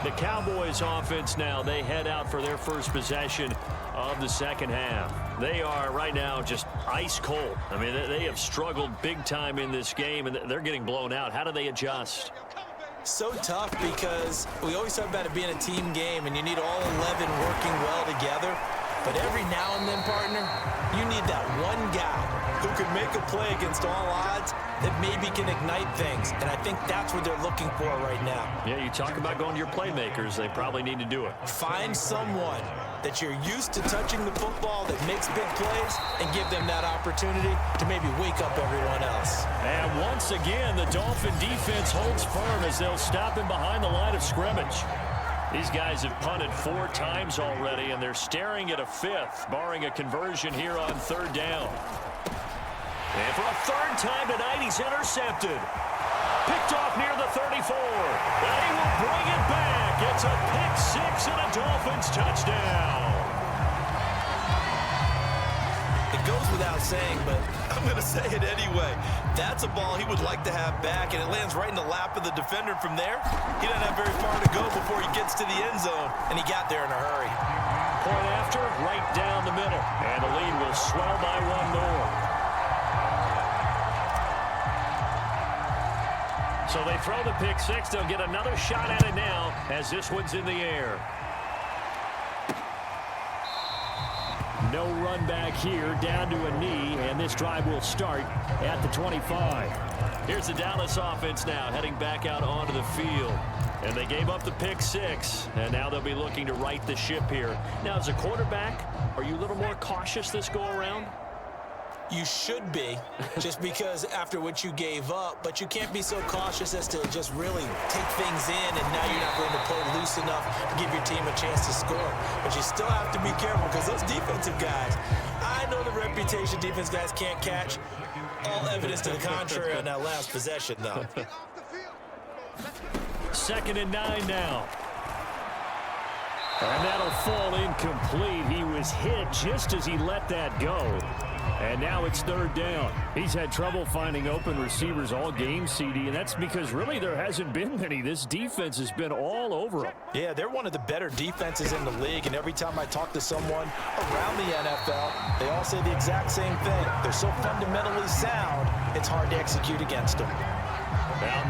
The Cowboys offense now, they head out for their first possession of the second half. They are right now just ice cold. I mean, they have struggled big time in this game, and they're getting blown out. How do they adjust?
So tough because we always talk about it being a team game, and you need all 11 working well together. But every now and then, partner, you need that one guy who can make a play against all odds that maybe can ignite things. And I think that's what they're looking for right now.
Yeah, you talk about going to your playmakers. They probably need to do it.
Find someone that you're used to touching the football that makes big plays and give them that opportunity to maybe wake up everyone else.
And once again, the Dolphin defense holds firm as they'll stop him behind the line of scrimmage. These guys have punted 4 times already, and they're staring at a 5th, barring a conversion here on 3rd down. And for a 3rd time tonight, he's intercepted. Picked off near the 34. And he will bring it back. It's a pick 6 and a Dolphins touchdown.
It goes without saying, but I'm going to say it anyway. That's a ball he would like to have back, and it lands right in the lap of the defender from there. He doesn't have very far to go before he gets to the end zone, and he got there in a hurry.
Point after, right down the middle. And the lead will swell by 1 more. So they throw the pick 6. They'll get another shot at it now as this one's in the air. No run back here, down to a knee, and this drive will start at the 25. Here's the Dallas offense now heading back out onto the field. And they gave up the pick 6, and now they'll be looking to right the ship here. Now, as a quarterback, are you a little more cautious this go-around?
You should be, just because after what you gave up, but you can't be so cautious as to just really take things in, and now you're not going to play loose enough to give your team a chance to score. But you still have to be careful, because those defensive guys, I know the reputation defense guys can't catch. All evidence to the contrary on that last possession, though.
Second and 9 now. And that'll fall incomplete. He was hit just as he let that go. And now it's third down. He's had trouble finding open receivers all game, CD, and that's because really there hasn't been many. This defense has been all over him.
Yeah, they're one of the better defenses in the league, and every time I talk to someone around the NFL, they all say the exact same thing. They're so fundamentally sound, it's hard to execute against them.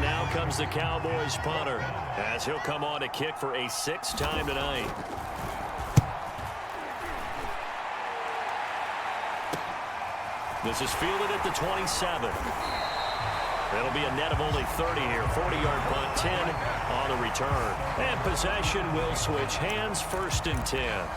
Now comes the Cowboys punter, as he'll come on to kick for a 6th time tonight. This is fielded at the 27. It'll be a net of only 30 here. 40-yard punt, 10 on the return. And possession will switch hands, 1st and 10.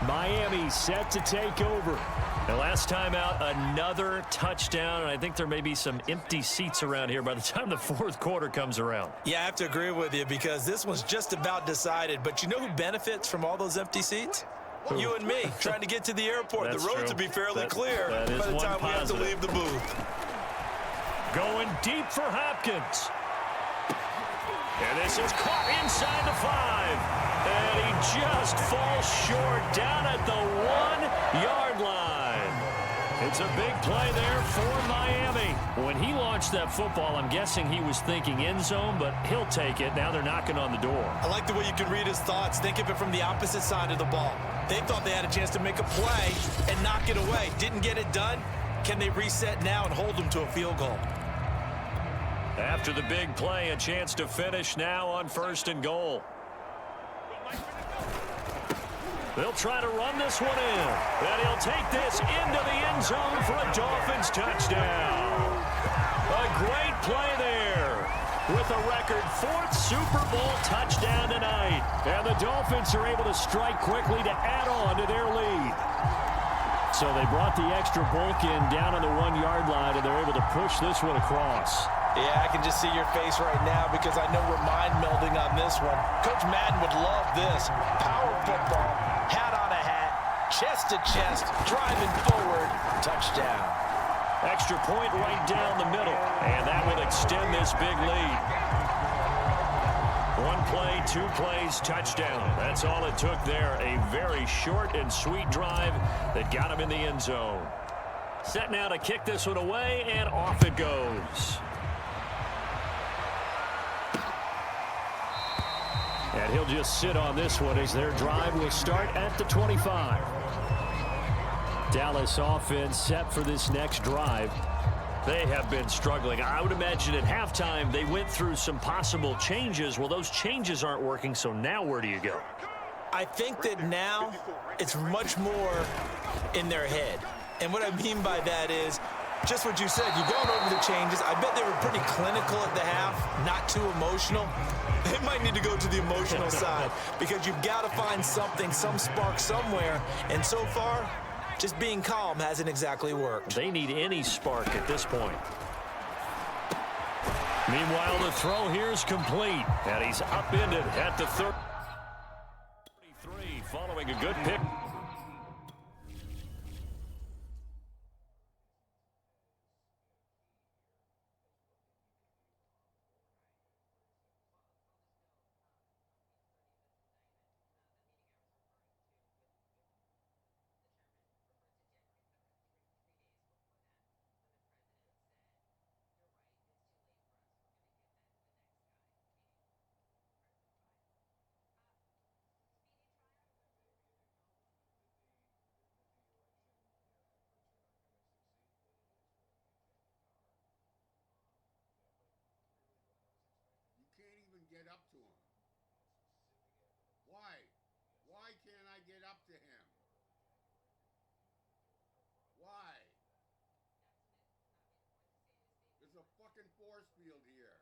Miami set to take over. And last time out, another touchdown, and I think there may be some empty seats around here by the time the 4th quarter comes around.
Yeah, I have to agree with you, because this one's just about decided. But you know who benefits from all those empty seats? You and me, trying to get to the airport. The roads will be fairly clear by the time we have to leave the booth.
Going deep for Hopkins. And this is caught inside the 5. And he just falls short down at the 1-yard line. It's a big play there for Miami. When he launched that football, I'm guessing he was thinking end zone, but he'll take it. Now they're knocking on the door.
I like the way you can read his thoughts. Think of it from the opposite side of the ball. They thought they had a chance to make a play and knock it away. Didn't get it done. Can they reset now and hold them to a field goal?
After the big play, a chance to finish now on 1st and goal. They'll try to run this one in. And he'll take this into the end zone for a Dolphins touchdown. A great play there with a record 4th Super Bowl touchdown tonight. And the Dolphins are able to strike quickly to add on to their lead. So they brought the extra bulk in down on the 1-yard line, and they're able to push this one across.
Yeah, I can just see your face right now, because I know we're mind melding on this one. Coach Madden would love this. Power football, hat on a hat, chest to chest, driving forward, touchdown.
Extra point right down the middle, and that will extend this big lead. 1 play, 2 plays, touchdown. That's all it took there. A very short and sweet drive that got him in the end zone. Set now to kick this one away, and off it goes. And he'll just sit on this one as their drive will start at the 25. Dallas offense set for this next drive. They have been struggling. I would imagine at halftime they went through some possible changes. Well, those changes aren't working, so now where do you go?
I think that now it's much more in their head. And what I mean by that is just what you said. You've gone over the changes. I bet they were pretty clinical at the half, not too emotional. They might need to go to the emotional side, because you've got to find something, some spark somewhere. And so far, just being calm hasn't exactly worked.
They need any spark at this point. Meanwhile, the throw here is complete, and he's upended at the 33, following a good pick.
Get up to him. Why? Why can't I get up to him? Why? There's a fucking force field here.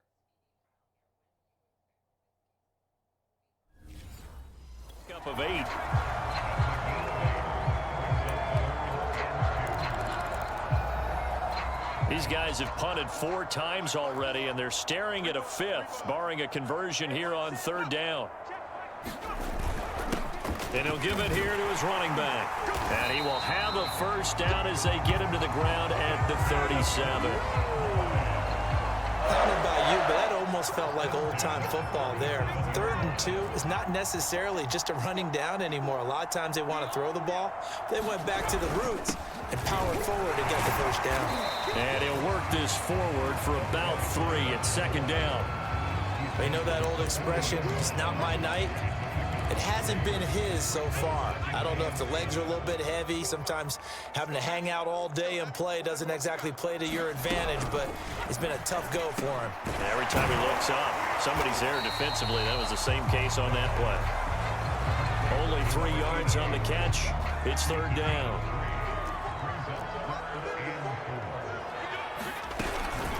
Up of 8. These guys have punted 4 times already, and they're staring at a 5th, barring a conversion here on 3rd down. And he'll give it here to his running back. And he will have a 1st down as they get him to the ground at the 37.
I don't know about you, but that almost felt like old-time football there. 3rd and 2 is not necessarily just a running down anymore. A lot of times they want to throw the ball. They went back to the roots and powered forward to get the 1st down.
And he'll work this forward for about 3 at 2nd down.
You know that old expression, it's not my night? It hasn't been his so far. I don't know if the legs are a little bit heavy. Sometimes having to hang out all day and play doesn't exactly play to your advantage, but it's been a tough go for him.
Every time he looks up, somebody's there defensively. That was the same case on that play. Only 3 yards on the catch. It's 3rd down.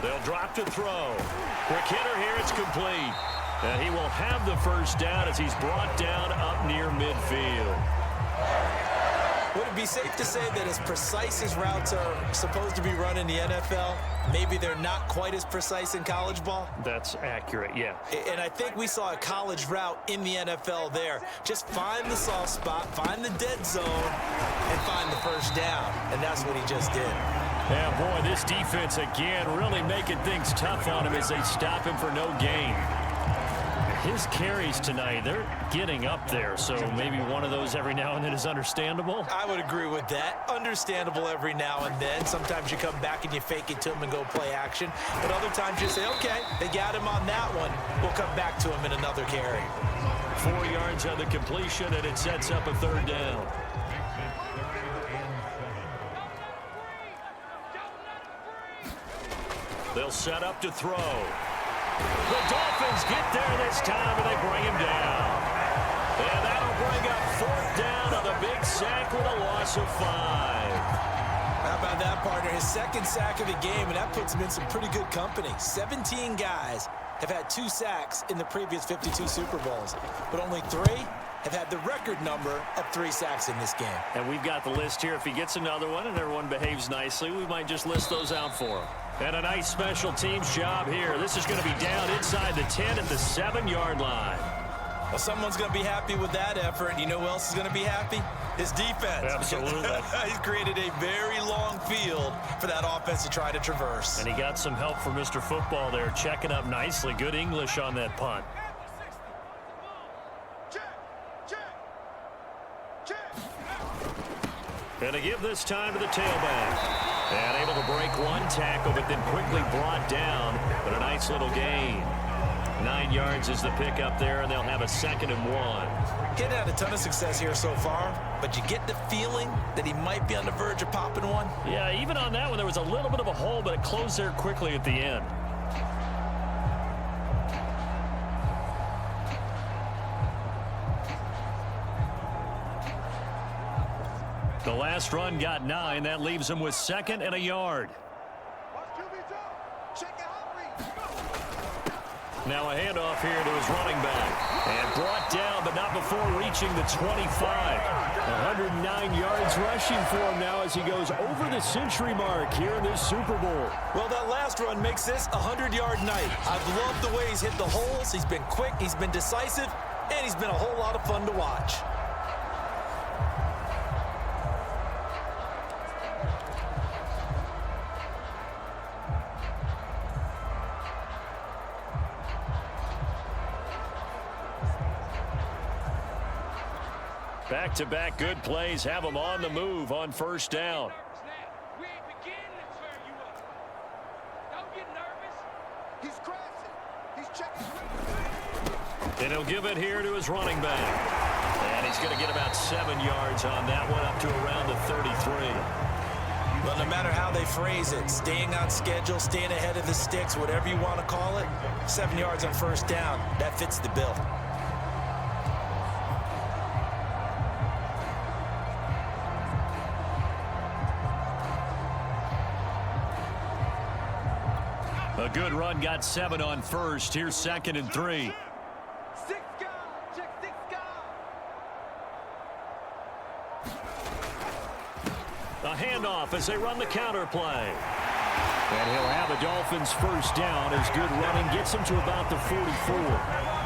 They'll drop to throw. Quick hitter here. It's complete. And he will have the 1st down as he's brought down up near midfield.
Would it be safe to say that as precise as routes are supposed to be run in the NFL, maybe they're not quite as precise in college ball?
That's accurate, yeah.
And I think we saw a college route in the NFL there. Just find the soft spot, find the dead zone, and find the 1st down. And that's what he just did.
Yeah, boy, this defense again really making things tough on him as they stop him for no gain. His carries tonight, they're getting up there, so maybe one of those every now and then is understandable.
I would agree with that. Understandable every now and then. Sometimes you come back and you fake it to him and go play action. But other times you say, okay, they got him on that one. We'll come back to him in another carry.
4 yards on the completion, and it sets up a 3rd down. They'll set up to throw. The Dolphins get there this time, and they bring him down. And that'll bring up 4th down on the big sack with a loss of 5.
How about that, partner? His 2nd sack of the game, and that puts him in some pretty good company. 17 guys have had 2 sacks in the previous 52 Super Bowls, but only 3 have had the record number of 3 sacks in this game.
And we've got the list here. If he gets another one and everyone behaves nicely, we might just list those out for him. And a nice special teams job here. This is going to be down inside the 10 at the 7-yard line.
Well, someone's going to be happy with that effort. And you know who else is going to be happy? His defense.
Absolutely.
He's created a very long field for that offense to try to traverse.
And he got some help from Mr. Football there, checking up nicely. Good English on that punt. And to give this time to the tailback. And able to break 1 tackle, but then quickly brought down. But a nice little gain. 9 yards is the pickup there, and they'll have a 2nd and 1.
Getting had a ton of success here so far, but you get the feeling that he might be on the verge of popping one.
Yeah, even on that one, there was a little bit of a hole, but it closed there quickly at the end. The last run got 9. That leaves him with 2nd and a yard. Now a handoff here to his running back. And brought down, but not before reaching the 25. 109 yards rushing for him now as he goes over the century mark here in this Super Bowl.
Well, that last run makes this a 100-yard night. I've loved the way he's hit the holes. He's been quick, he's been decisive, and he's been a whole lot of fun to watch.
Back-to-back good plays have him on the move on 1st down.
We ain't beginning to turn you up. Don't get nervous. He's crashing. He's checking.
And he'll give it here to his running back. And he's going to get about 7 yards on that one, up to around the 33.
Well, no matter how they phrase it, staying on schedule, staying ahead of the sticks, whatever you want to call it, 7 yards on 1st down, that fits the bill.
A good run, got 7 on 1st. Here's 2nd and 3.
6 guys. Check 6 guys.
A handoff as they run the counter play. And he'll have a Dolphins first down as good running gets him to about the 44.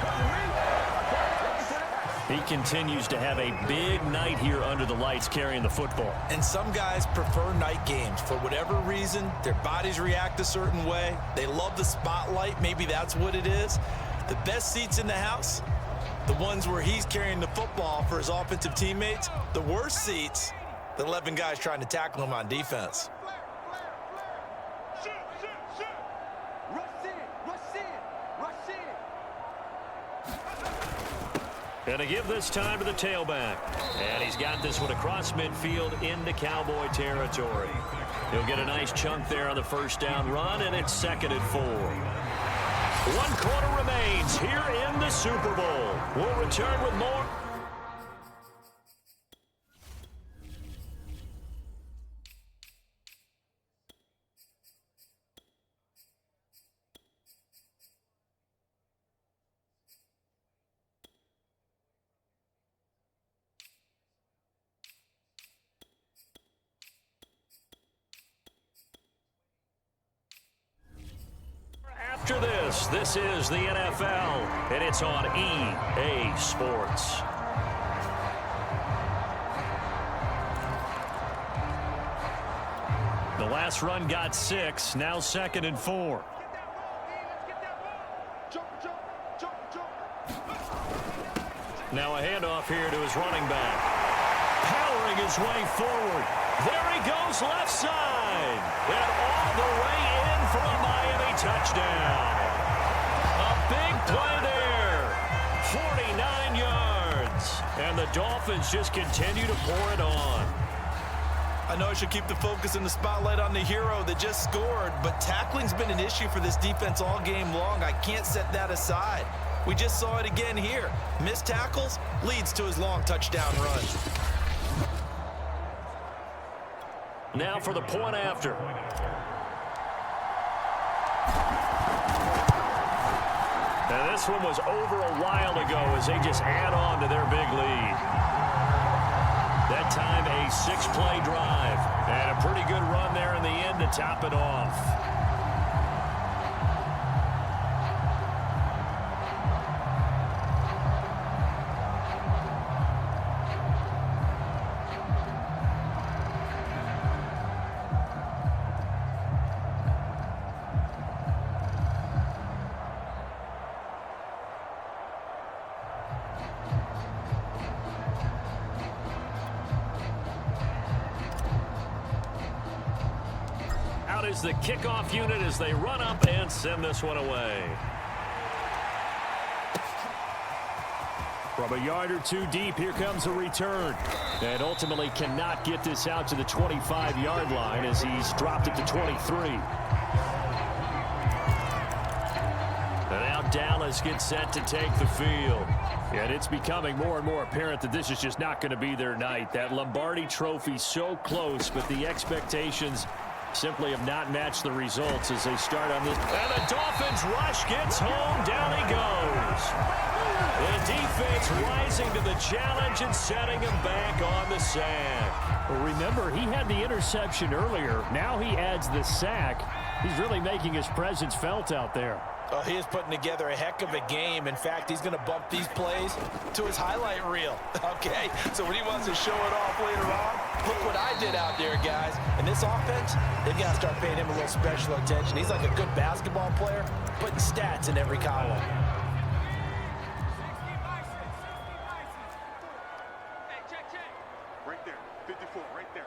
He continues to have a big night here under the lights carrying the football.
And some guys prefer night games. For whatever reason, their bodies react a certain way. They love the spotlight. Maybe that's what it is. The best seats in the house, the ones where he's carrying the football for his offensive teammates. The worst seats, the 11 guys trying to tackle him on defense.
Going to give this time to the tailback. And he's got this one across midfield into Cowboy territory. He'll get a nice chunk there on the first down run, and it's 2nd and 4. 1 quarter remains here in the Super Bowl. We'll return with more. After this is the NFL, and it's on EA Sports. The last run got 6, now 2nd and 4. Now a handoff here to his running back. Powering his way forward. There he goes left side. And all the way in for a Miami touchdown. A big play there. 49 yards. And the Dolphins just continue to pour it on.
I know I should keep the focus and the spotlight on the hero that just scored, but tackling's been an issue for this defense all game long. I can't set that aside. We just saw it again here. Missed tackles leads to his long touchdown run.
Now for the point after. And this one was over a while ago as they just add on to their big lead. That time a 6-play drive. And a pretty good run there in the end to top it off. Is the kickoff unit as they run up and send this one away. From a yard or two deep, here comes a return. And ultimately cannot get this out to the 25-yard line as he's dropped it to 23. And now Dallas gets set to take the field. And it's becoming more and more apparent that this is just not going to be their night. That Lombardi trophy so close, but the expectations simply have not matched the results as they start on this. And the Dolphins rush gets home. Down he goes. The defense rising to the challenge and setting him back on the sack.
Well, remember, he had the interception earlier. Now he adds the sack. He's really making his presence felt out there.
Oh, he is putting together a heck of a game. In fact, he's going to bump these plays to his highlight reel. Okay, so when he wants to show it off later on, look what I did out there, guys. And this offense, they've got to start paying him a little special attention. He's like a good basketball player, putting stats in every column.
Right there, 54, right there.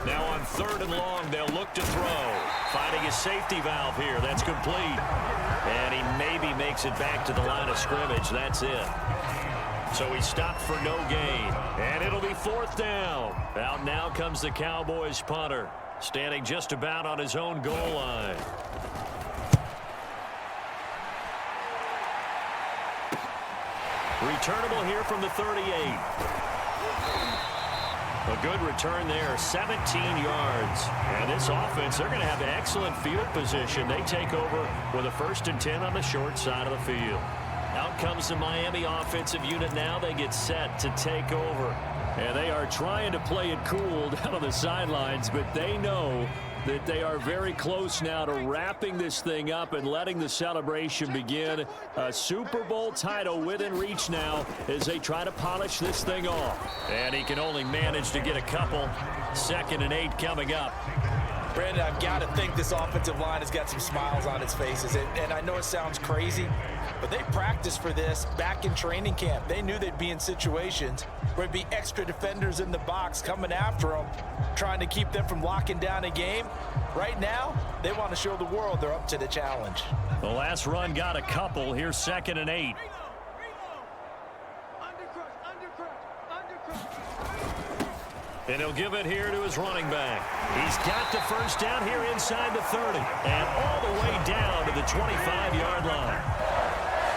Now on 3rd and long, they'll look to throw. Finding a safety valve here. That's complete. And he maybe makes it back to the line of scrimmage. That's it. So he stopped for no gain. And it'll be 4th down. Out now comes the Cowboys punter, standing just about on his own goal line. Returnable here from the 38. A good return there, 17 yards. And this offense, they're going to have excellent field position. They take over with a 1st and 10 on the short side of the field. Out comes the Miami offensive unit now. They get set to take over. And they are trying to play it cool down on the sidelines, but they know
that they are very close now to wrapping this thing up and letting the celebration begin. A Super Bowl title within reach now as they try to polish this thing off. And he can only manage to get a couple. 2nd and 8 coming up.
Brandon, I've got to think this offensive line has got some smiles on its faces. And I know it sounds crazy, but they practiced for this back in training camp. They knew they'd be in situations where there'd be extra defenders in the box coming after them, trying to keep them from locking down a game. Right now, they want to show the world they're up to the challenge.
The last run got a couple. Here's 2nd and 8. And he'll give it here to his running back. He's got the first down here inside the 30 and all the way down to the 25-yard line.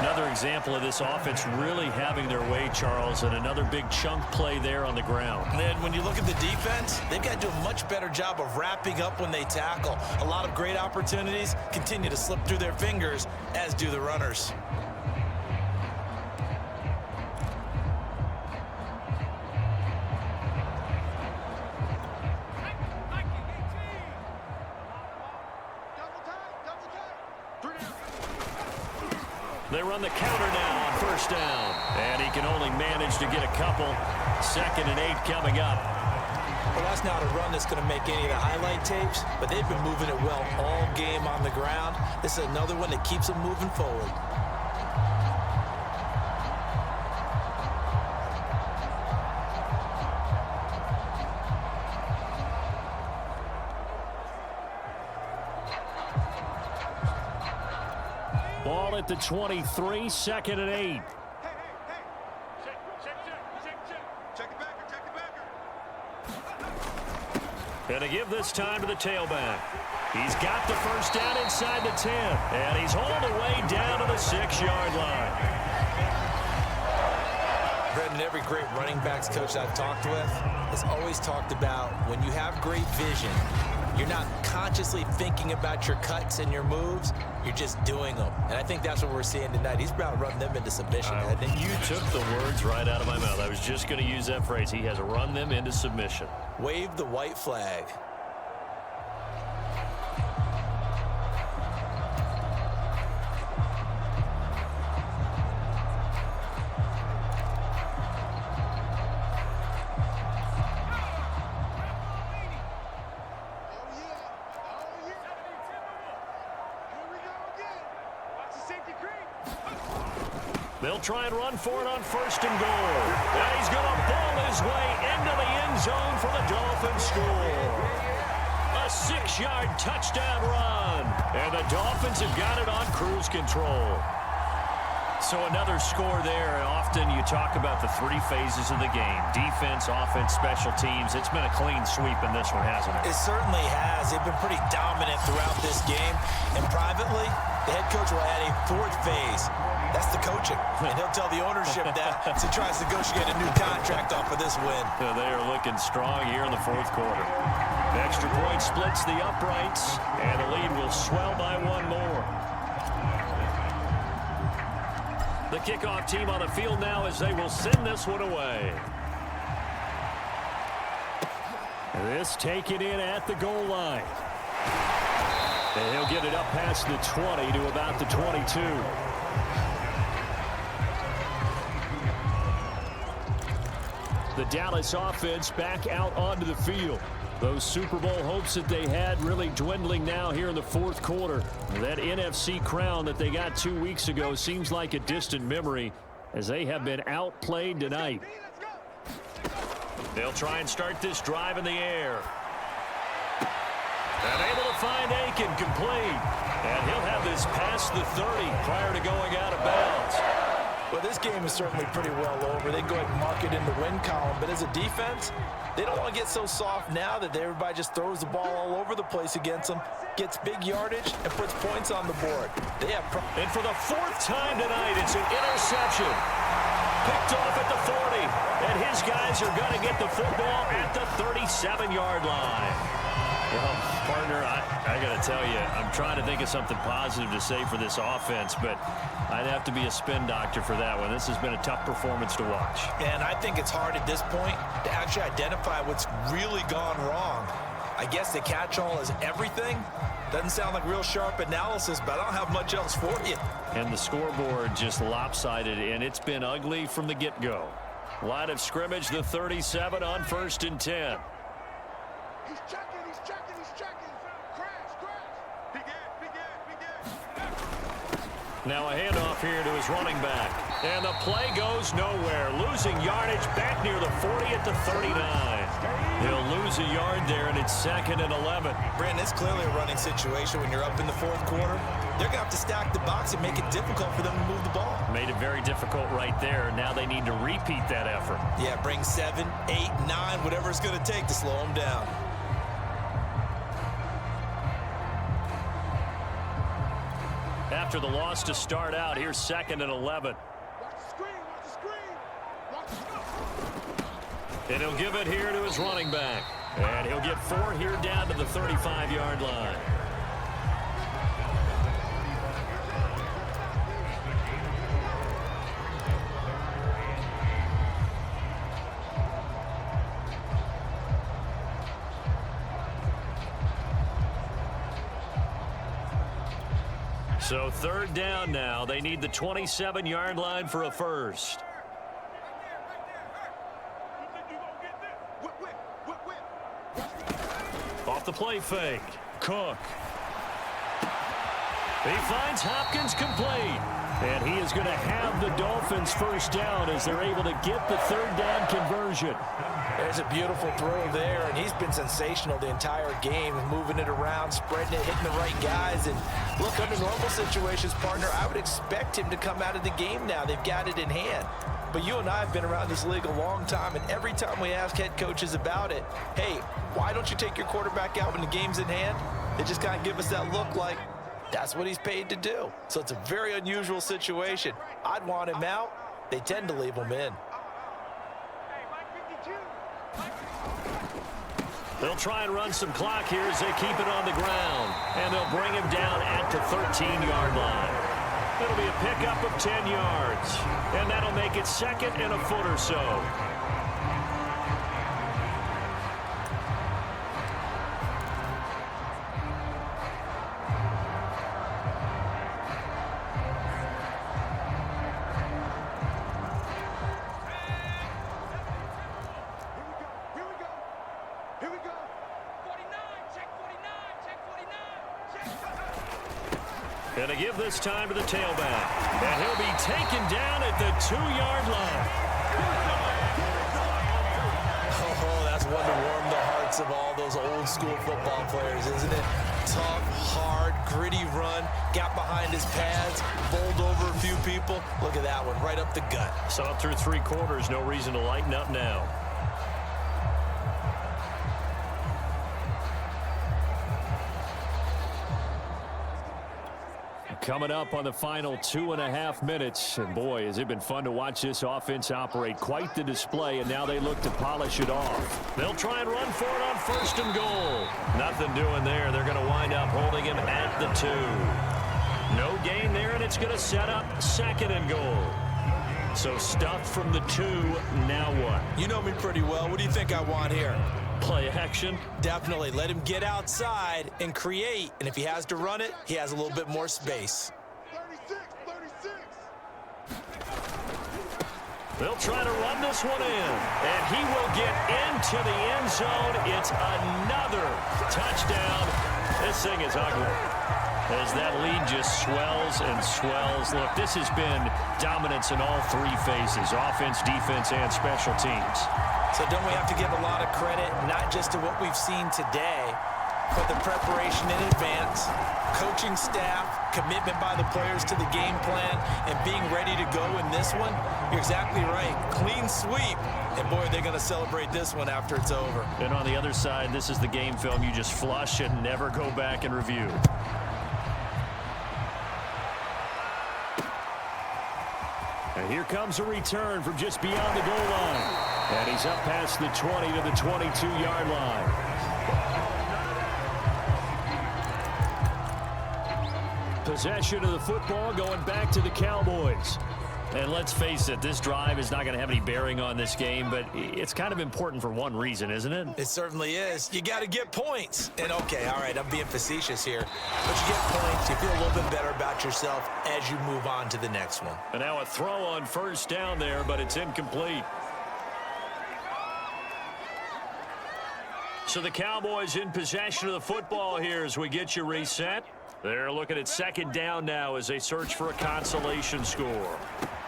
Another example of this offense really having their way, Charles, and another big chunk play there on the ground.
And then when you look at the defense, they've got to do a much better job of wrapping up when they tackle. A lot of great opportunities continue to slip through their fingers, as do the runners.
They run the counter now on first down. And he can only manage to get a couple. 2nd and 8 coming up.
Well, that's not a run that's going to make any of the highlight tapes, but they've been moving it well all game on the ground. This is another one that keeps them moving forward.
Ball at the 23, 2nd and 8. Gonna give this time to the tailback. He's got the first down inside the 10, and he's all the way down to the 6-yard line.
Brendan, every great running backs coach I've talked with has always talked about when you have great vision, you're not consciously thinking about your cuts and your moves. You're just doing them. And I think that's what we're seeing tonight. He's about to run them into submission.
You took the words right out of my mouth. I was just going to use that phrase. He has run them into submission.
Wave the white flag.
They'll try and run for it on 1st and goal. And he's going to ball his way into the end zone for the Dolphins score. A 6-yard touchdown run. And the Dolphins have got it on cruise control. So another score there. And often you talk about the 3 phases of the game. Defense, offense, special teams. It's been a clean sweep in this one, hasn't it?
It certainly has. They've been pretty dominant throughout this game. And privately, the head coach will add a 4th phase. That's the coaching. And he'll tell the ownership that as he tries to negotiate a new contract off of this win.
They are looking strong here in the 4th quarter. Extra point splits the uprights, and the lead will swell by 1 more. The kickoff team on the field now as they will send this one away. This taken in at the goal line. And he'll get it up past the 20 to about the 22. The Dallas offense back out onto the field. Those Super Bowl hopes that they had really dwindling now here in the 4th quarter. That NFC crown that they got 2 weeks ago seems like a distant memory as they have been outplayed tonight. They'll try and start this drive in the air. And able to find Aiken complete. And he'll have this past the 30 prior to going out of bounds.
Well, this game is certainly pretty well over. They can go ahead and mark it in the win column. But as a defense, they don't want to get so soft now that everybody just throws the ball all over the place against them, gets big yardage, and puts points on the board. They have
and for the 4th time tonight, it's an interception. Picked off at the 40. And his guys are going to get the football at the 37-yard line. Well, partner, I got to tell you, I'm trying to think of something positive to say for this offense, but I'd have to be a spin doctor for that one. This has been a tough performance to watch.
And I think it's hard at this point to actually identify what's really gone wrong. I guess the catch-all is everything. Doesn't sound like real sharp analysis, but I don't have much else for you.
And the scoreboard just lopsided, and it's been ugly from the get-go. Line of scrimmage, the 37 on 1st and 10.
He's checking, he's checking, he's checking. Crash, crash. Begin.
Now a handoff here to his running back. And the play goes nowhere. Losing yardage back near the 40 at the 39. He'll lose a yard there, and it's 2nd and 11.
Brandon, it's clearly a running situation when you're up in the 4th quarter. They're going to have to stack the box and make it difficult for them to move the ball.
Made it very difficult right there. Now they need to repeat that effort.
Yeah, bring 7, 8, 9, whatever it's going to take to slow them down.
After the loss to start out, here's 2nd and 11.
Watch the screen, watch the screen. Watch the screen.
And he'll give it here to his running back. And he'll get 4 here down to the 35-yard line. So 3rd down now. They need the 27-yard line for a first. Off the play fake. Cook. He finds Hopkins complete. And he is going to have the Dolphins first down as they're able to get the 3rd down conversion.
There's a beautiful throw there, and he's been sensational the entire game, moving it around, spreading it, hitting the right guys. And look, under normal situations, partner, I would expect him to come out of the game now. They've got it in hand. But you and I have been around this league a long time, and every time we ask head coaches about it, hey, why don't you take your quarterback out when the game's in hand? They just kind of give us that look like that's what he's paid to do. So it's a very unusual situation. I'd want him out. They tend to leave him in.
They'll try and run some clock here as they keep it on the ground. And they'll bring him down at the 13-yard line. It'll be a pickup of 10 yards. And that'll make it 2nd and a foot or so. And to give this time to the tailback. And he'll be taken down at the 2-yard line.
Oh, that's one to warm the hearts of all those old school football players, isn't it? Tough, hard, gritty run. Got behind his pads, bowled over a few people. Look at that one, right up the gut.
Saw through 3 quarters, no reason to lighten up now. Coming up on the final 2.5 minutes. And boy, has it been fun to watch this offense operate. Quite the display, and now they look to polish it off. They'll try and run for it on 1st and goal. Nothing doing there. They're going to wind up holding him at the 2. No gain there, and it's going to set up 2nd and goal. So stuffed from the 2, now what?
You know me pretty well. What do you think I want here?
Play action.
Definitely. Let him get outside and create. And if he has to run it, he has a little bit more space.
36, 36.
They'll try to run this one in. And he will get into the end zone. It's another touchdown. This thing is ugly. As that lead just swells and swells. Look, this has been dominance in all 3 phases. Offense, defense, and special teams.
So don't we have to give a lot of credit, not just to what we've seen today, but the preparation in advance, coaching staff, commitment by the players to the game plan, and being ready to go in this one? You're exactly right. Clean sweep. And boy, they're going to celebrate this one after it's over.
And on the other side, this is the game film you just flush and never go back and review. And here comes a return from just beyond the goal line. And he's up past the 20 to the 22-yard line. Possession of the football going back to the Cowboys. And let's face it, this drive is not going to have any bearing on this game, but it's kind of important for one reason, isn't it?
It certainly is. You got to get points. And okay, all right, I'm being facetious here. But you get points, you feel a little bit better about yourself as you move on to the next one.
And now a throw on first down there, but it's incomplete. So the Cowboys in possession of the football here as we get you reset. They're looking at second down now as they search for a consolation score.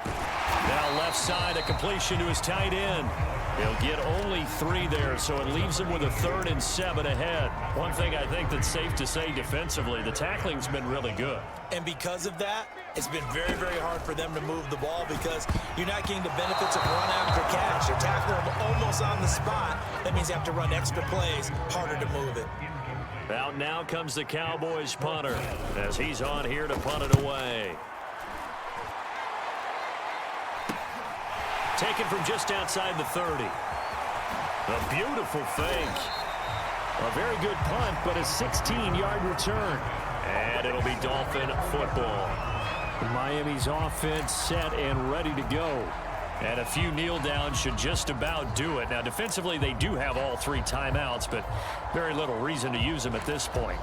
Now left side, a completion to his tight end. He'll get only 3 there, so it leaves him with a 3rd and 7 ahead. One thing I think that's safe to say defensively, the tackling's been really good.
And because of that, it's been very, very hard for them to move the ball because you're not getting the benefits of run after catch. They're tackling them almost on the spot. That means you have to run extra plays, harder to move it.
Out now comes the Cowboys punter as he's on here to punt it away. Taken from just outside the 30. A beautiful fake. A very good punt, but a 16-yard return. And it'll be Dolphin football. Miami's offense set and ready to go. And a few kneel downs should just about do it. Now, defensively, they do have all 3 timeouts, but very little reason to use them at this point.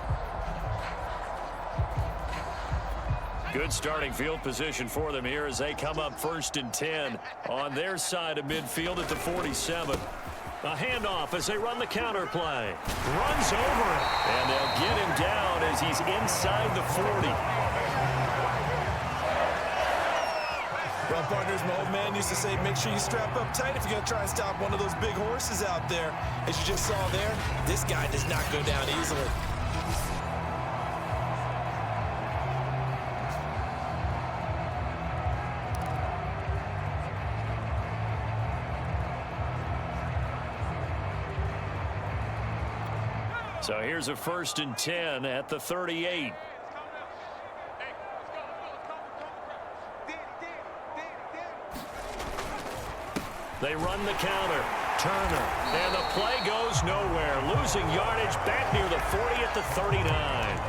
Good starting field position for them here as they come up 1st and 10 on their side of midfield at the 47. A handoff as they run the counter play. Runs over it, and they'll get him down as he's inside the 40.
Well, partners, my old man used to say, make sure you strap up tight if you're going to try and stop one of those big horses out there. As you just saw there, this guy does not go down easily.
So here's a 1st and 10 at the 38. They run the counter. Turner. And the play goes nowhere. Losing yardage back near the 40 at the 39.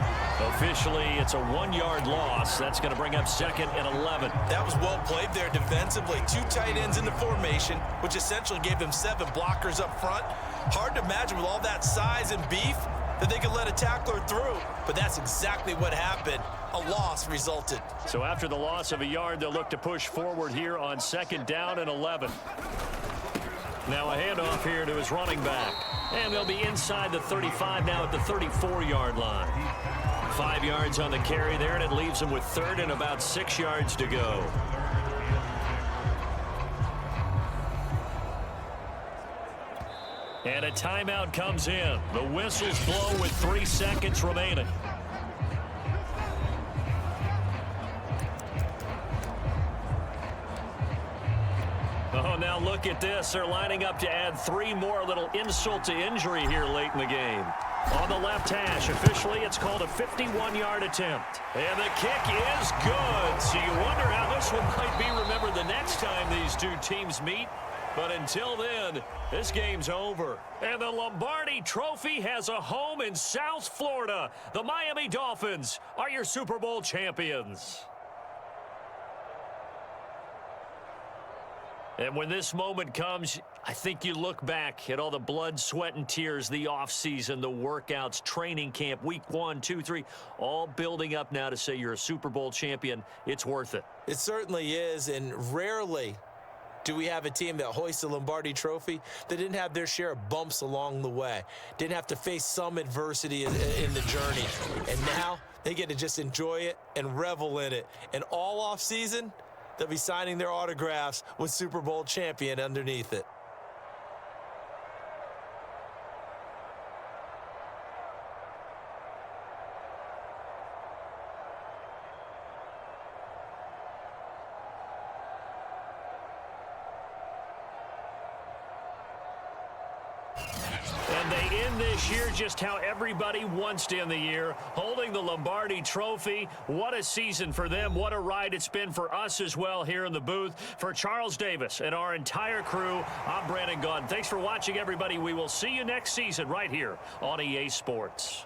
Officially, it's a 1-yard loss. That's going to bring up 2nd and 11.
That was well played there defensively. 2 tight ends in the formation, which essentially gave them 7 blockers up front. Hard to imagine with all that size and beef that they could let a tackler through. But that's exactly what happened. A loss resulted.
So after the loss of a yard, they'll look to push forward here on 2nd down and 11. Now a handoff here to his running back. And they'll be inside the 35 now at the 34-yard line. 5 yards on the carry there, and it leaves them with 3rd and about 6 yards to go. And a timeout comes in. The whistles blow with 3 seconds remaining. Oh, now look at this. They're lining up to add 3 more, a little insult to injury here late in the game. On the left hash, officially, it's called a 51-yard attempt. And the kick is good. So you wonder how this one might be remembered the next time these 2 teams meet. But until then, this game's over. And the Lombardi Trophy has a home in South Florida. The Miami Dolphins are your Super Bowl champions. And when this moment comes, I think you look back at all the blood, sweat, and tears, the offseason, the workouts, training camp, week 1, 2, 3, all building up now to say you're a Super Bowl champion. It's worth it.
It certainly is, and rarely do we have a team that hoists the Lombardi Trophy that didn't have their share of bumps along the way, didn't have to face some adversity in the journey. And now they get to just enjoy it and revel in it. And all offseason, they'll be signing their autographs with Super Bowl champion underneath it.
And they end this year just how everybody wants to end the year, holding the Lombardi Trophy. What a season for them. What a ride it's been for us as well here in the booth. For Charles Davis and our entire crew, I'm Brandon Gunn. Thanks for watching, everybody. We will see you next season right here on EA Sports.